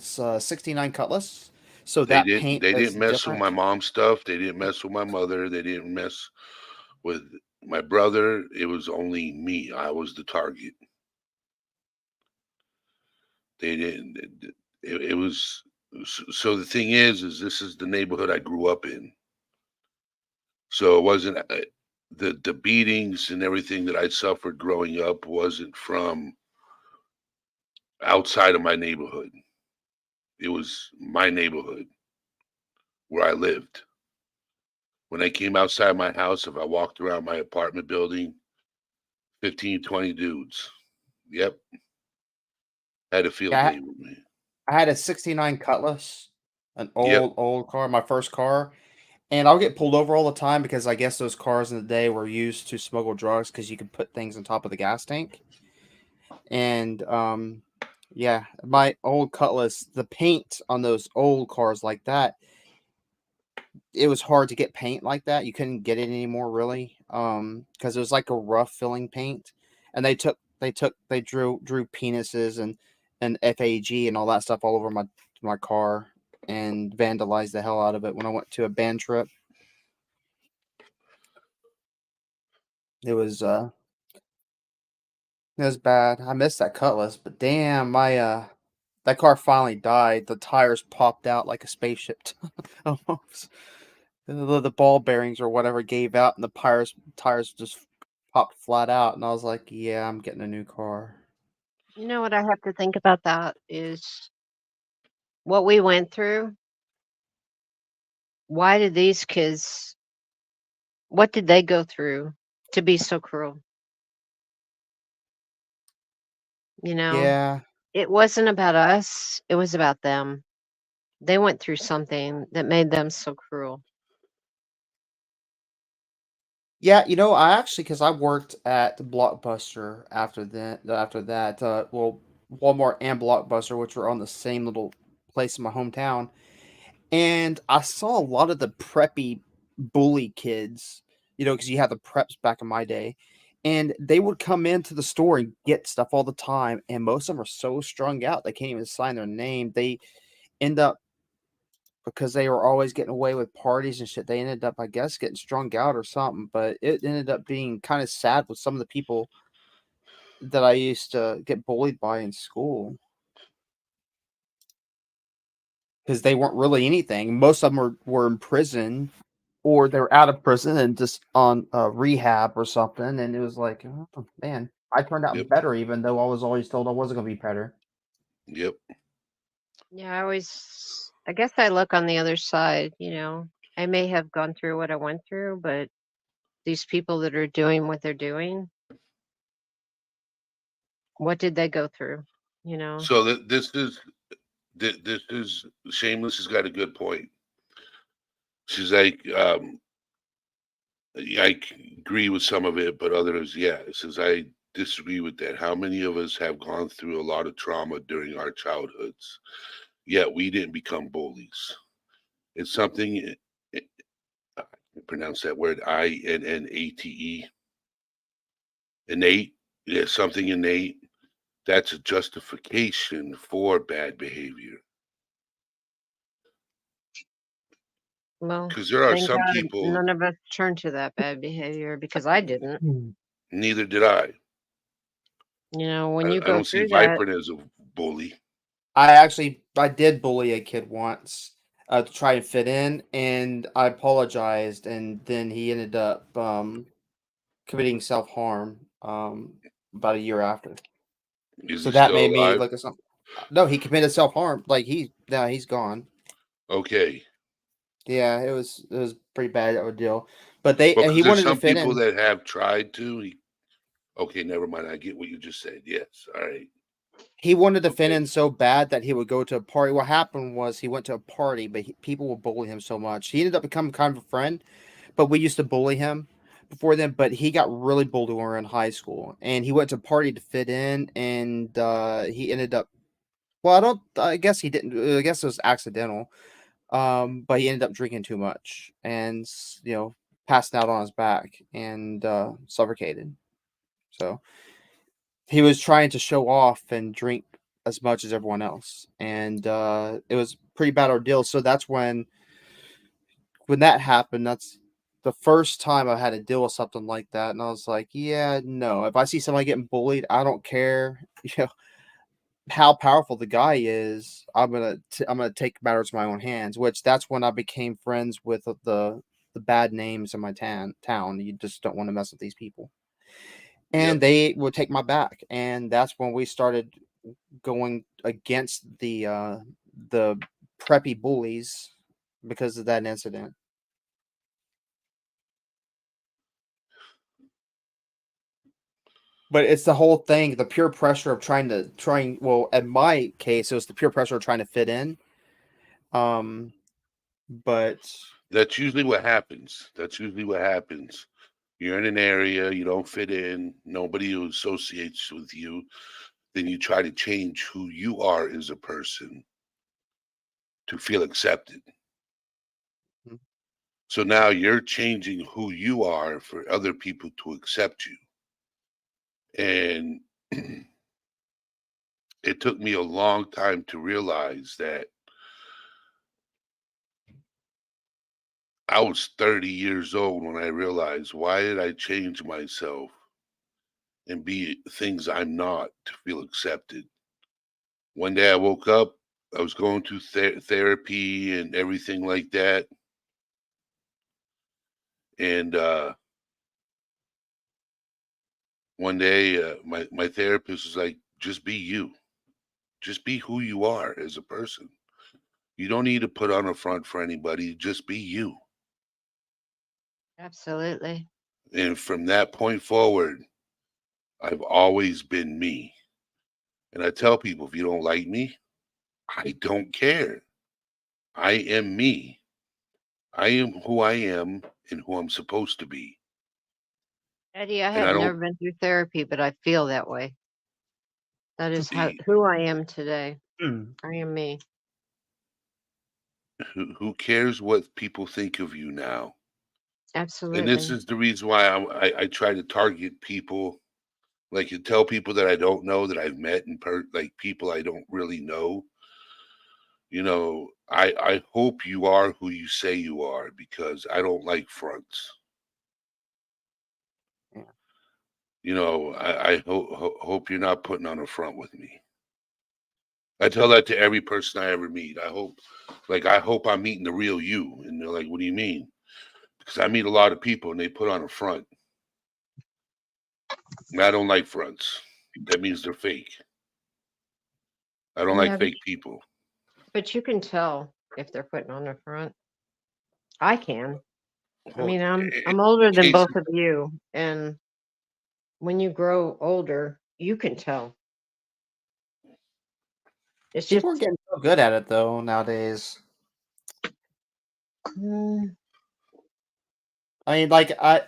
69 Cutlass, so they that didn't. paint They is didn't mess with different. my mom's stuff. They didn't mess with my mother. They didn't mess with my brother. It was only me. I was the target. They didn't. It was. So the thing is this is the neighborhood I grew up in. So it wasn't the beatings and everything that I suffered growing up wasn't from outside of my neighborhood. It was my neighborhood where I lived. When I came outside my house, if I walked around my apartment building, 15, 20 dudes. Yep, had a field Yeah, day with me. I had a 69 Cutlass, an Yep, old car, my first car, and I'll get pulled over all the time because I guess those cars in the day were used to smuggle drugs because you could put things on top of the gas tank. And yeah, my old Cutlass, the paint on those old cars like that, it was hard to get paint like that. You couldn't get it anymore really, because it was like a rough filling paint, and they drew penises and FAG and all that stuff all over my car and vandalized the hell out of it when I went to a band trip. It was it was bad. I missed that Cutlass, but damn, my that car finally died. The tires popped out like a spaceship almost. The ball bearings or whatever gave out, and the tires just popped flat out. And I was like, "Yeah, I'm getting a new car." You know what I have to think about that is what we went through. Why did these kids, what did they go through to be so cruel? You know, Yeah, it wasn't about us, it was about them. They went through something that made them so cruel. yeah. I actually because I worked at Blockbuster after that. Well, Walmart and Blockbuster, which were on the same little place in my hometown. And I saw a lot of the preppy bully kids, because you had the preps back in my day, and they would come into the store and get stuff all the time, and most of them are so strung out they can't even sign their name. They end up because they were always getting away with parties and shit. They ended up, I guess, getting strung out or something. But it ended up being kind of sad with some of the people that I used to get bullied by in school. Because they weren't really anything. Most of them were in prison or they're out of prison and just on rehab or something. And it was like, oh man, I turned yep, out better, even though I was always told I wasn't going to be better. yep, Yeah, I guess I look on the other side, I may have gone through what I went through, but these people that are doing what they're doing, what did they go through? You know? So this is Shameless has got a good point. She's like, agree with some of it, but others, yeah. It says I disagree with that. How many of us have gone through a lot of trauma during our childhoods, yet we didn't become bullies? It's something. I can pronounce that word INNATE. Innate. Yeah, something innate that's a justification for bad behavior. Well, Because there are thank some God people, none of us turned to that bad behavior because I didn't. neither did I. You know, when I, you I go don't see through that, Viper as a bully. I did bully a kid once to try and fit in, and I apologized, and then he ended up committing self harm about a year after. Is So he that still made me alive? look at something. No, he committed self harm. Like he's gone. Okay. Yeah, it was pretty bad ordeal. But Well, he because there's wanted to some fit people in. that have tried to. Okay, never mind. I get what you just said. Yes. All right. He wanted to fit Okay. in so bad that he would go to a party. What happened was he went to a party, but people would bully him so much. He ended up becoming kind of a friend, but we used to bully him before then. But he got really bullied when we were in high school, and he went to a party to fit in, and he ended up. Well, I guess he didn't. I guess it was accidental. But he ended up drinking too much, and passed out on his back and suffocated. So he was trying to show off and drink as much as everyone else, and it was pretty bad ordeal. So that's when that happened. That's the first time I had to deal with something like that, and I was like, yeah, no. If I see somebody getting bullied, I don't care, how powerful the guy is. I'm gonna take matters in my own hands. Which that's when I became friends with the bad names in my town. You just don't want to mess with these people, and Yep. they would take my back, and that's when we started going against the preppy bullies because of that incident. But it's the whole thing, the pure pressure of trying. Well, in my case, it was the pure pressure of trying to fit in. Um, but That's usually what happens. You're in an area, you don't fit in, nobody who associates with you. Then you try to change who you are as a person to feel accepted. Mhm. So now you're changing who you are for other people to accept you. And it took me a long time to realize that I was 30 years old when I realized, why did I change myself and be things I'm not to feel accepted? One day I woke up, I was going through therapy and everything like that. And one day, my therapist was like, just be you. Just be who you are as a person. You don't need to put on a front for anybody. Just be you. absolutely. And from that point forward, I've always been me. And I tell people, if you don't like me, I don't care. I am me. I am who I am and who I'm supposed to be. Eddie, I And I have don't never been through therapy, but I feel that way. That is see who I am today. Mm. I am me. who cares what people think of you now. And this Absolutely. is the reason why I try to target people, like you tell people that I don't know that I've met like people I don't really know. I hope you are who you say you are because I don't like fronts. Yeah. I hope you're not putting on a front with me. I tell that to every person I ever meet. I hope I'm meeting the real you. And they're like, what do you mean? Because I meet a lot of people and they put on a front. And I don't like fronts. That means they're fake. I don't like Yeah, fake people. but you can tell if they're putting on the front. I can. I Well, mean, I'm older than case, both of you, and when you grow older, you can tell. It's People are just getting so good at it though nowadays. mm, I mean, like I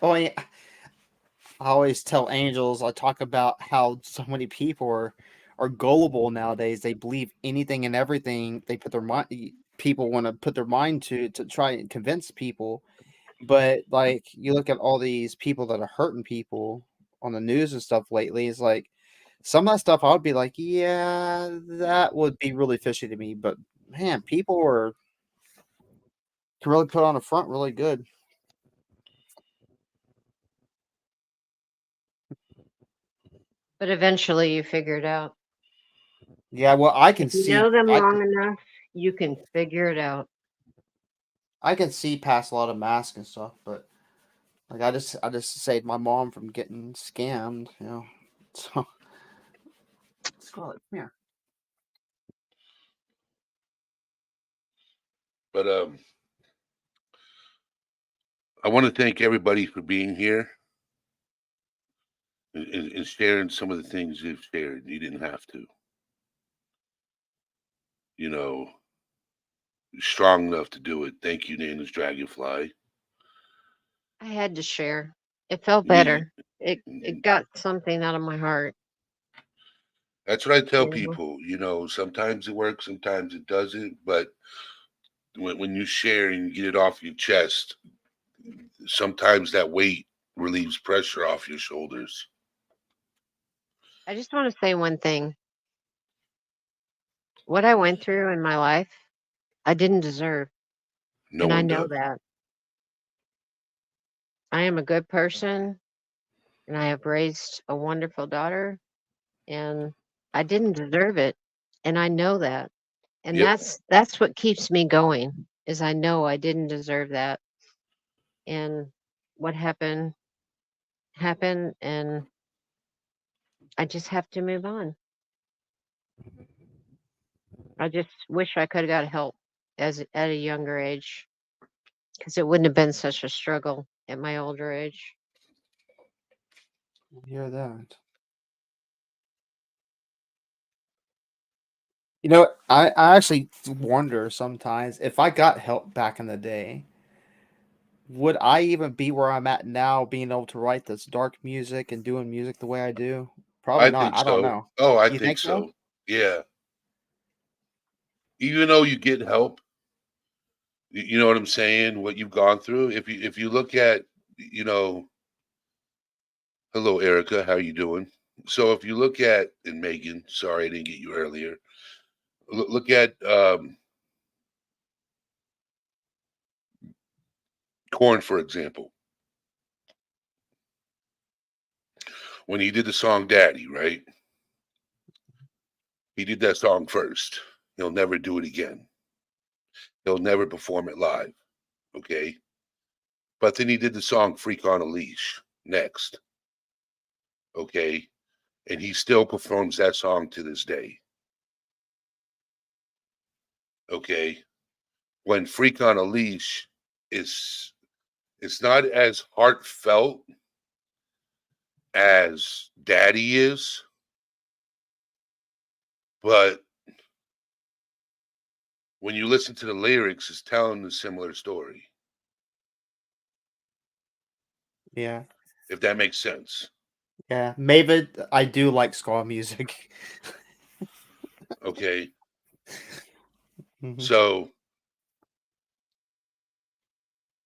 always tell Angels. I talk about how so many people are gullible nowadays. They believe anything and everything. They put their mind. People want to put their mind to try and convince people. But like you look at all these people that are hurting people on the news and stuff lately. It's like some of that stuff I would be like, yeah, that would be really fishy to me. But man, people are can really put on a front really good. But eventually you figure it out. Yeah, well, I can If you see know them I long enough, you can figure it out. can see past a lot of masks and stuff, but like I just saved my mom from getting scammed, you know. So Scarlett, come here. But I want to thank everybody for being here and sharing some of the things you've shared. You didn't have to. You know, strong enough to do it. Thank you, Nana's Dragonfly. I had to share. It felt You, better. It got something out of my heart. that's what I tell You know? people. You know, sometimes it works, sometimes it doesn't. But when you share and you get it off your chest, sometimes that weight relieves pressure off your shoulders. I just want to say one thing. What I went through in my life, I didn't deserve, No and I one know does. that. I am a good person, and I have raised a wonderful daughter, and I didn't deserve it, and I know that. And Yep. that's what keeps me going, is I know I didn't deserve that. And what happened happened, and I just have to move on. I just wish I could have got help at a younger age, because it wouldn't have been such a struggle at my older age. Hear that. You know, I actually wonder sometimes if I got help back in the day, would I even be where I'm at now, being able to write this dark music and doing music the way I do? Probably I not. think I don't so. know. Oh, I You think think so? so. Yeah. Even though you get help, you know what I'm saying? What you've gone through. If you look at, you know, hello Erica, how you doing? So if you look at and Megan, sorry I didn't get you earlier. Look at Corn, for example. When he did the song Daddy, right? He did that song first. He'll never do it again. He'll never perform it live. Okay. But then he did the song Freak on a Leash next. Okay. And he still performs that song to this day. Okay. When Freak on a Leash is it's not as heartfelt as Daddy is, but when you listen to the lyrics, it's telling a similar story, Yeah. if that makes sense. Yeah. Maybe I do like ska music. Okay. Mhm. So,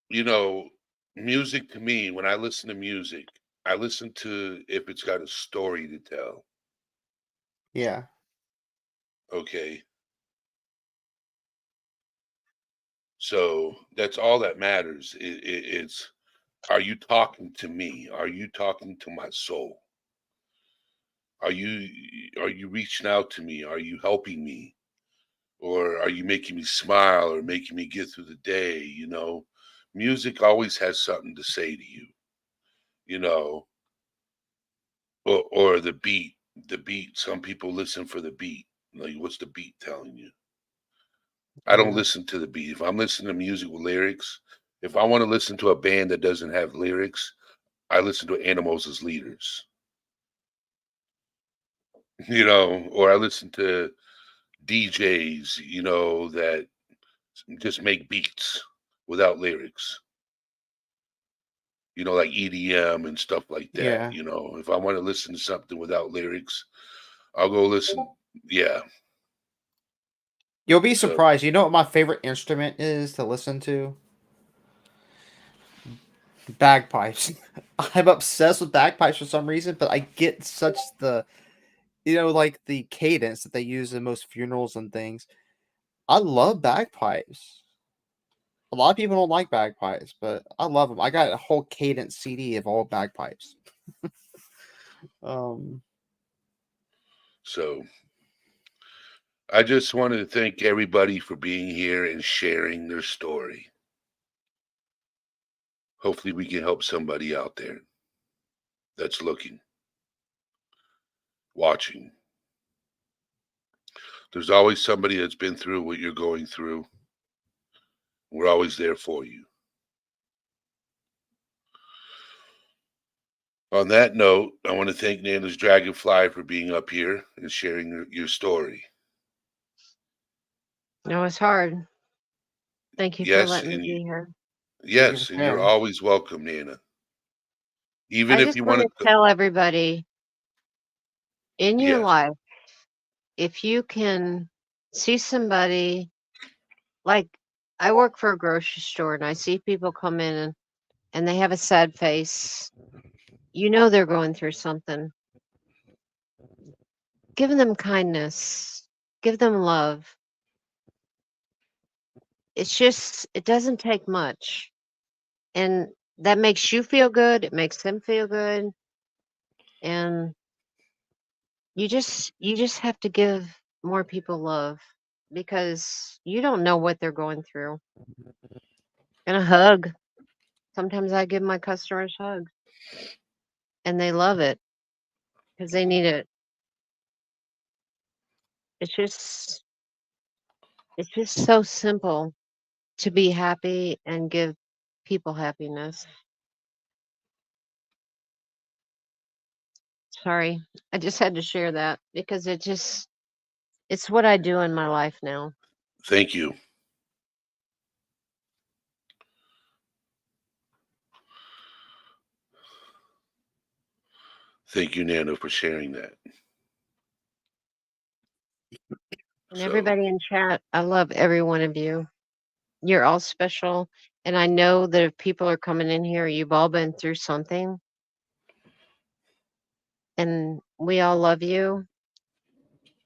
you know, music to me, when I listen to music, I listen to if it's got a story to tell. Yeah. Okay. So that's all that matters. It's are you talking to me? Are you talking to my soul? Are you reaching out to me? Are you helping me? Or are you making me smile or making me get through the day? You know, music always has something to say to you, you know, or the beat. The beat. Some people listen for the beat. Like, what's the beat telling you? I don't Yeah. listen to the beat. If I'm listening to music with lyrics, if I want to listen to a band that doesn't have lyrics, I listen to Animals as Leaders, you know, or I listen to DJs, you know, that just make beats without lyrics, you know, like EDM and stuff like that. Yeah. You know, if I want to listen to something without lyrics, I'll go listen. Yeah. You'll be So surprised. You know what my favorite instrument is to listen to? Bagpipes. I'm obsessed with bagpipes for some reason, but I get such the like the cadence that they use in most funerals and things. I love bagpipes. A lot of people don't like bagpipes, but I love them. I got a whole cadence CD of all bagpipes. Um, So I just wanted to thank everybody for being here and sharing their story. Hopefully, we can help somebody out there that's looking, watching. There's always somebody that's been through what you're going through. We're always there for you. On that note, I want to thank Nana's Dragonfly for being up here and sharing your story. No, it's hard. Thank you for Yes, letting me and be here. yes, and you're sharing. always welcome, Nana. Even I if just you want want to to, tell everybody in your yes, life, if you can see somebody, like I work for a grocery store and I see people come in and they have a sad face. You know they're going through something. Give them kindness, give them love. It doesn't take much. And that makes you feel good. It makes them feel good. And you just have to give more people love because you don't know what they're going through. And a hug. Sometimes I give my customers hugs and they love it because they need it. It's just it's just so simple to be happy and give people happiness. Sorry. I just had to share that because it's what I do in my life now. thank you. Thank you, Nana, for sharing that. And So, everybody in chat, I love every one of you. You're all special. And I know that if people are coming in here, you've all been through something. And we all love you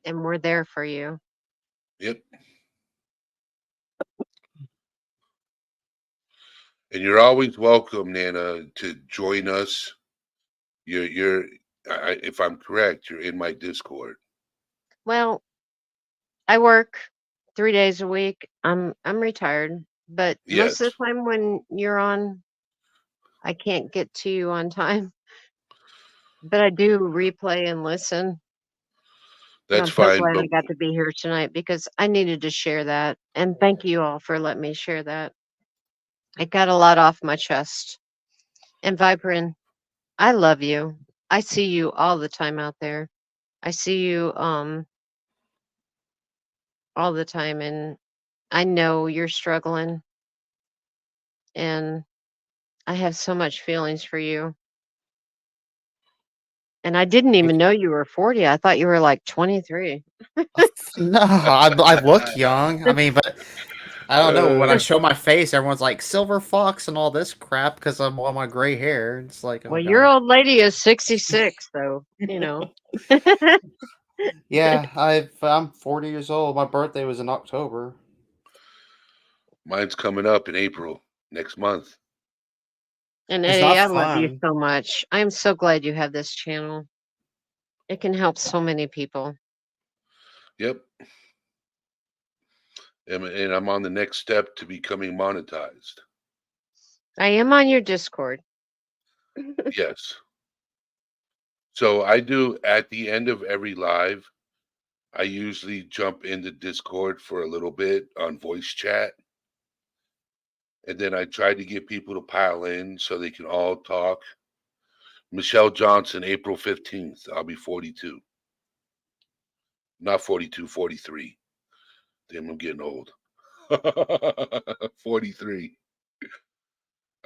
and we're there for you. yep. And you're always welcome, Nana, to join us. You're, if I'm correct, you're in my Discord. Well, I work 3 days a week. I'm retired, but Yes, most of the time when you're on, I can't get to you on time. But I do replay and listen. And that's I'm so fine. glad But I got to be here tonight because I needed to share that. And thank you all for letting me share that. It got a lot off my chest. And Vibrin, I love you. I see you all the time out there. I see you all the time and I know you're struggling and I have so much feelings for you. And I didn't even know you were 40. I thought you were like 23. No, I look young. I mean, but I don't know. When I uh, show my face, everyone's like silver fox and all this crap because I'm all my gray hair. It's like, oh Well, your god. old lady is 66, so, you know. Yeah, I'm 40 years old. My birthday was in October. mine's coming up in April next month. And It's Eddie, not I love you fun. so much. I'm so glad you have this channel. It can help so many people. Yep. And I'm on the next step to becoming monetized. I am on your Discord. Yes. So I do at the end of every live, I usually jump into Discord for a little bit on voice chat. And then I try to get people to pile in so they can all talk. Michelle Johnson, April 15th. I'll be 42. Not 42, 43. Damn, I'm getting old. 43.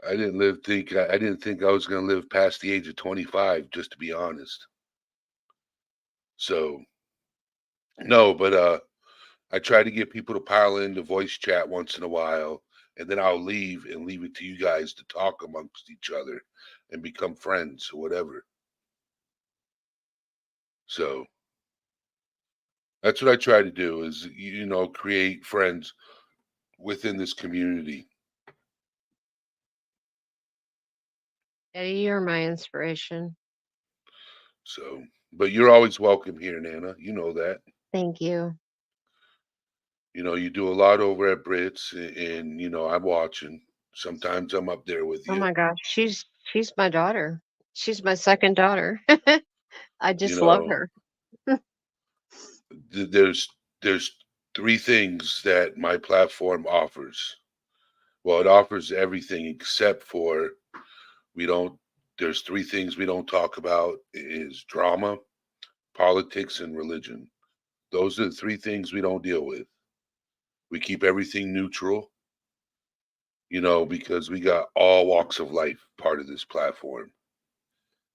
I didn't think I was going to live past the age of 25, just to be honest. So, no, but I try to get people to pile into voice chat once in a while, and then I'll leave and leave it to you guys to talk amongst each other and become friends or whatever. So, That's what I try to do is, create friends within this community. Eddie, you're my inspiration. So, but you're always welcome here, Nana. You know that. Thank you. You do a lot over at Brits, and I'm watching. Sometimes I'm up there with Oh you. my gosh, she's my daughter. She's my second daughter. I You just love know, her. there's three things that my platform offers. Well, it offers everything except for we don't. There's three things we don't talk about: is drama, politics, and religion. Those are the three things we don't deal with. We keep everything neutral, because we got all walks of life part of this platform.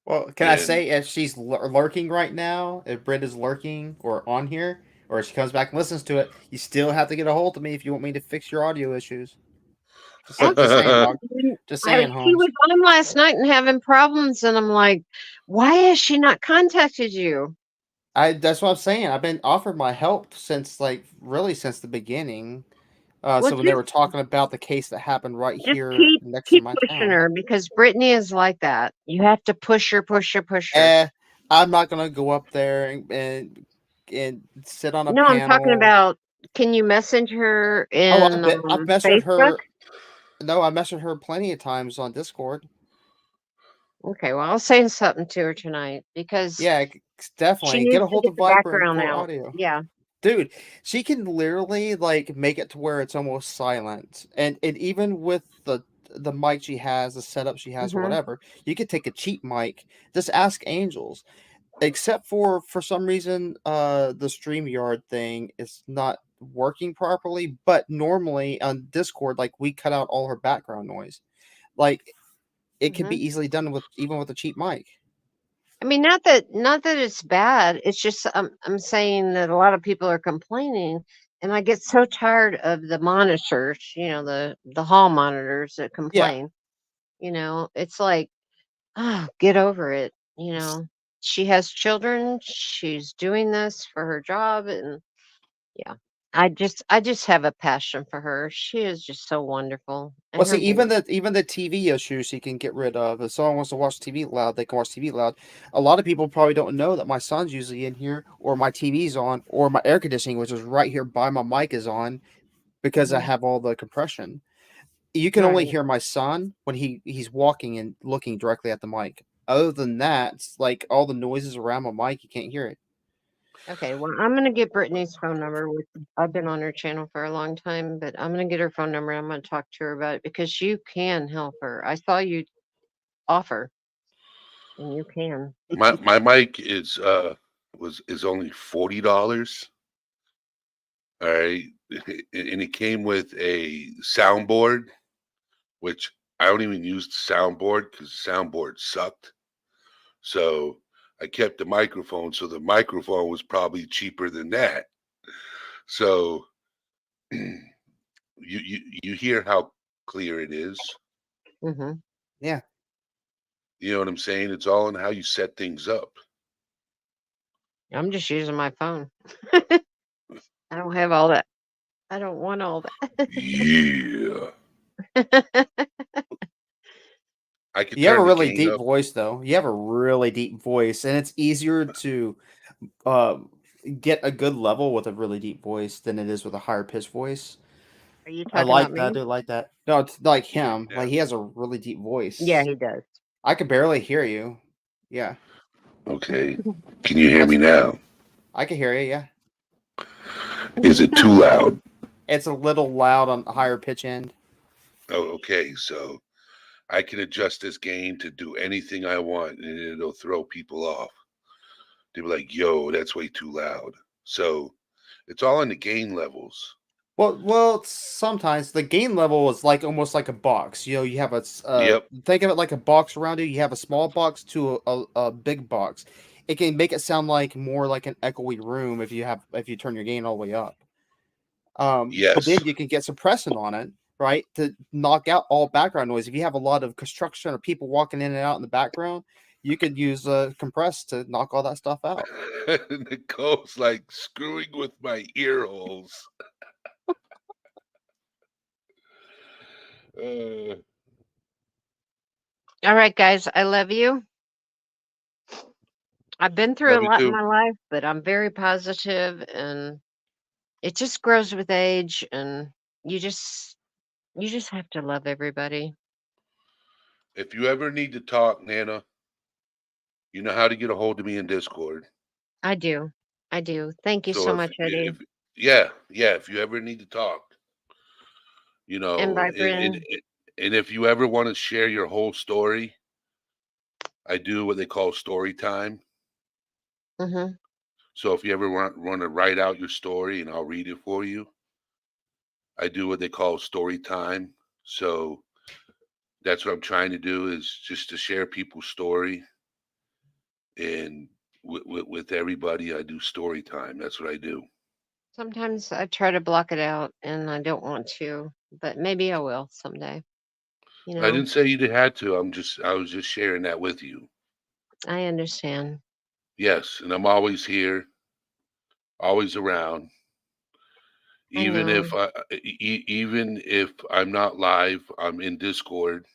Well, can I And say if she's lurking right now, if Brit is lurking or on here, or if she comes back and listens to it, you still have to get a hold of me if you want me to fix your audio issues. Just saying, dog. Just saying, She Holmes. was on last night and having problems, and I'm like, why has she not contacted you? That's what I'm saying. I've been offered my help since really since the beginning. Well, So when they were talking about the case that happened right just here next to keep my pushing town, her because Brittany is like that. You have to push her, push her, push her. I'm not gonna go up there and sit on a No, I'm talking panel. about. Can you message her Oh, in I've messaged Facebook? her. No, I messaged her plenty of times on Discord. Okay, well, I'll say something to her tonight because Yeah, she definitely get needs a to hold get of the Vibrant background for out. audio. Yeah. Dude, she can literally make it to where it's almost silent, and even with the mic she has, the setup she has, or Hmm. whatever, you could take a cheap mic. Just ask Angels. Except for some reason, the StreamYard thing is not working properly. But normally on Discord, we cut out all her background noise. Like it can Hmm. be easily done with even with a cheap mic. I mean, not that it's bad. It's just I'm saying that a lot of people are complaining, and I get so tired of the monitors. The hall monitors that Yeah. complain. It's like, oh, get over it. She has children. She's doing this for her job, and yeah, I just have a passion for her. She is just so wonderful, Well, and see, her baby. even the TV issues you can get rid of. If someone wants to watch TV loud, they can watch TV loud. A lot of people probably don't know that my son's usually in here, or my TV's on, or my air conditioning, which is right here by my mic, is on because I Mhm. have all the compression. You can only Right. hear my son when he's walking and looking directly at the mic. Other than that, it's like all the noises around my mic, you can't hear it. Okay, well, I'm gonna get Brittany's phone number. I've been on her channel for a long time, but I'm gonna get her phone number. I'm gonna talk to her about it because you can help her. I saw you offer, and you can. my mic is only $40. All right, and it came with a soundboard, which I don't even use the soundboard because the soundboard sucked. So I kept the microphone. So the microphone was probably cheaper than that. So you hear how clear it is. Hmm. Yeah. You know what I'm saying? It's all in how you set things up. I'm just using my phone. I don't have all that. I don't want all Yeah. that. I could You have a turn the really gain deep up. voice, though. You have a really deep voice, and it's easier to uh, get a good level with a really deep voice than it is with a higher pitched voice. Are you I talking about like that. I me? do like that. No, it's like him. Yeah. Like he has a really deep Yeah, voice. he does. I could barely hear you. Yeah, Okay. Can you hear that's me now? I can hear you. Yeah, Is it too loud? it's a little loud on the higher pitch end. Oh, okay. So I can adjust this gain to do anything I want and it'll throw people off. They'll be like, yo, that's way too loud. So it's all in the gain levels. Sometimes the gain level is like almost like a box. You have Yep. think of it like a box around you. You have a small box to a big box. It can make it sound like more like an echoey room if you turn your gain all the way up. But Yes. then you can get suppressant on it, right, to knock out all background noise. If you have a lot of construction or people walking in and out in the background, You could use compress to knock all that stuff out. Nicole's like screwing with my ear holes. Uh, All right, guys, I love you. I've been through love a you lot in too. my life, but I'm very positive, and it just grows with age, and you just have to love everybody. If you ever need to talk, Nana, you know how to get a hold of me in Discord. I do. I do. Thank you So so much, Eddie. if you ever need to talk, you And know, Vibrant. and if you ever want to share your whole story, I do what they call story time. Mhm. So if you ever want to write out your story and I'll read it for you, I do what they call story time. So that's what I'm trying to do is just to share people's story and with everybody. I do story time. That's what I do. Sometimes I try to block it out and I don't want to, but maybe I will someday. You I know, didn't say you had to. I was just sharing that with you. I understand. Yes, and I'm always here, always around. I know. Even if I'm not live, I'm in Discord.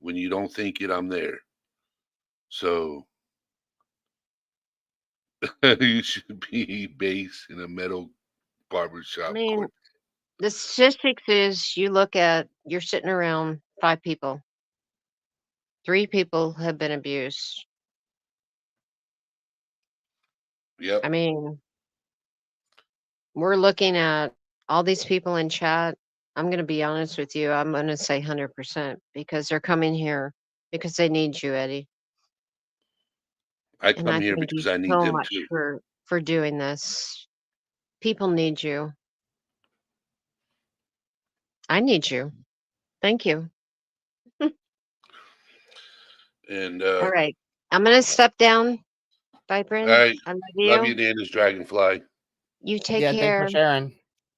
When you don't think it, I'm there. So you should be based in a metal I barbershop mean, court. the statistics is you're sitting around 5 people. 3 people have been abused. I Yep. mean, we're looking at all these people in chat. I'm going to be honest with you. I'm going to say 100% because they're coming here because they need you, Eddie. I And come I here thank you because I need so them much too. for doing this. People need you. I need you. Thank you. And All right. I'm going to step down, all Vibrant. right, I love love you, you. Nana's Dragonfly. You take Yeah, thanks for care. sharing.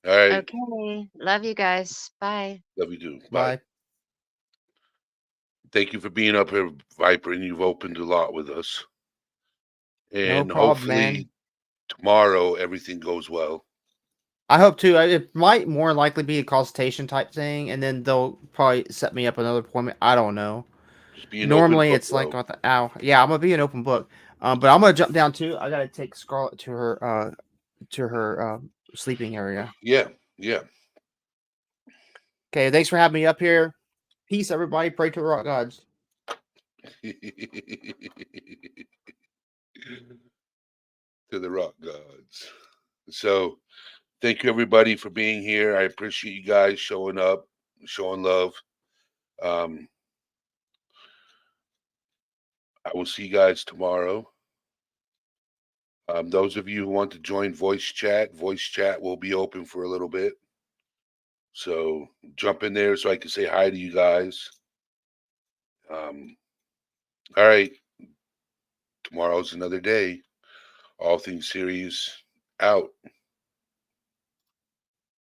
All right, Okay. Love you guys. Bye. love you too. Bye. Bye. Thank you for being up here, Viper, and you've opened a lot with us. No And problem, hopefully man. tomorrow everything goes well. I hope too. It might more likely be a consultation type thing, and then they'll probably set me up another appointment. I don't know. Just be an open Normally, book, it's like bro. on the ow. Yeah, I'm gonna be an open book. But I'm gonna jump down too. I gotta take Scarlett to her sleeping area. Yeah, yeah. Okay, thanks for having me up here. Peace, everybody. Pray to the rock gods. To the rock gods. So thank you everybody for being here. I appreciate you guys showing up, showing love. Um, I will see you guys tomorrow. Those of you who want to join voice chat will be open for a little bit. So jump in there so I can say hi to you guys. All right. Tomorrow's another day. All things serious out.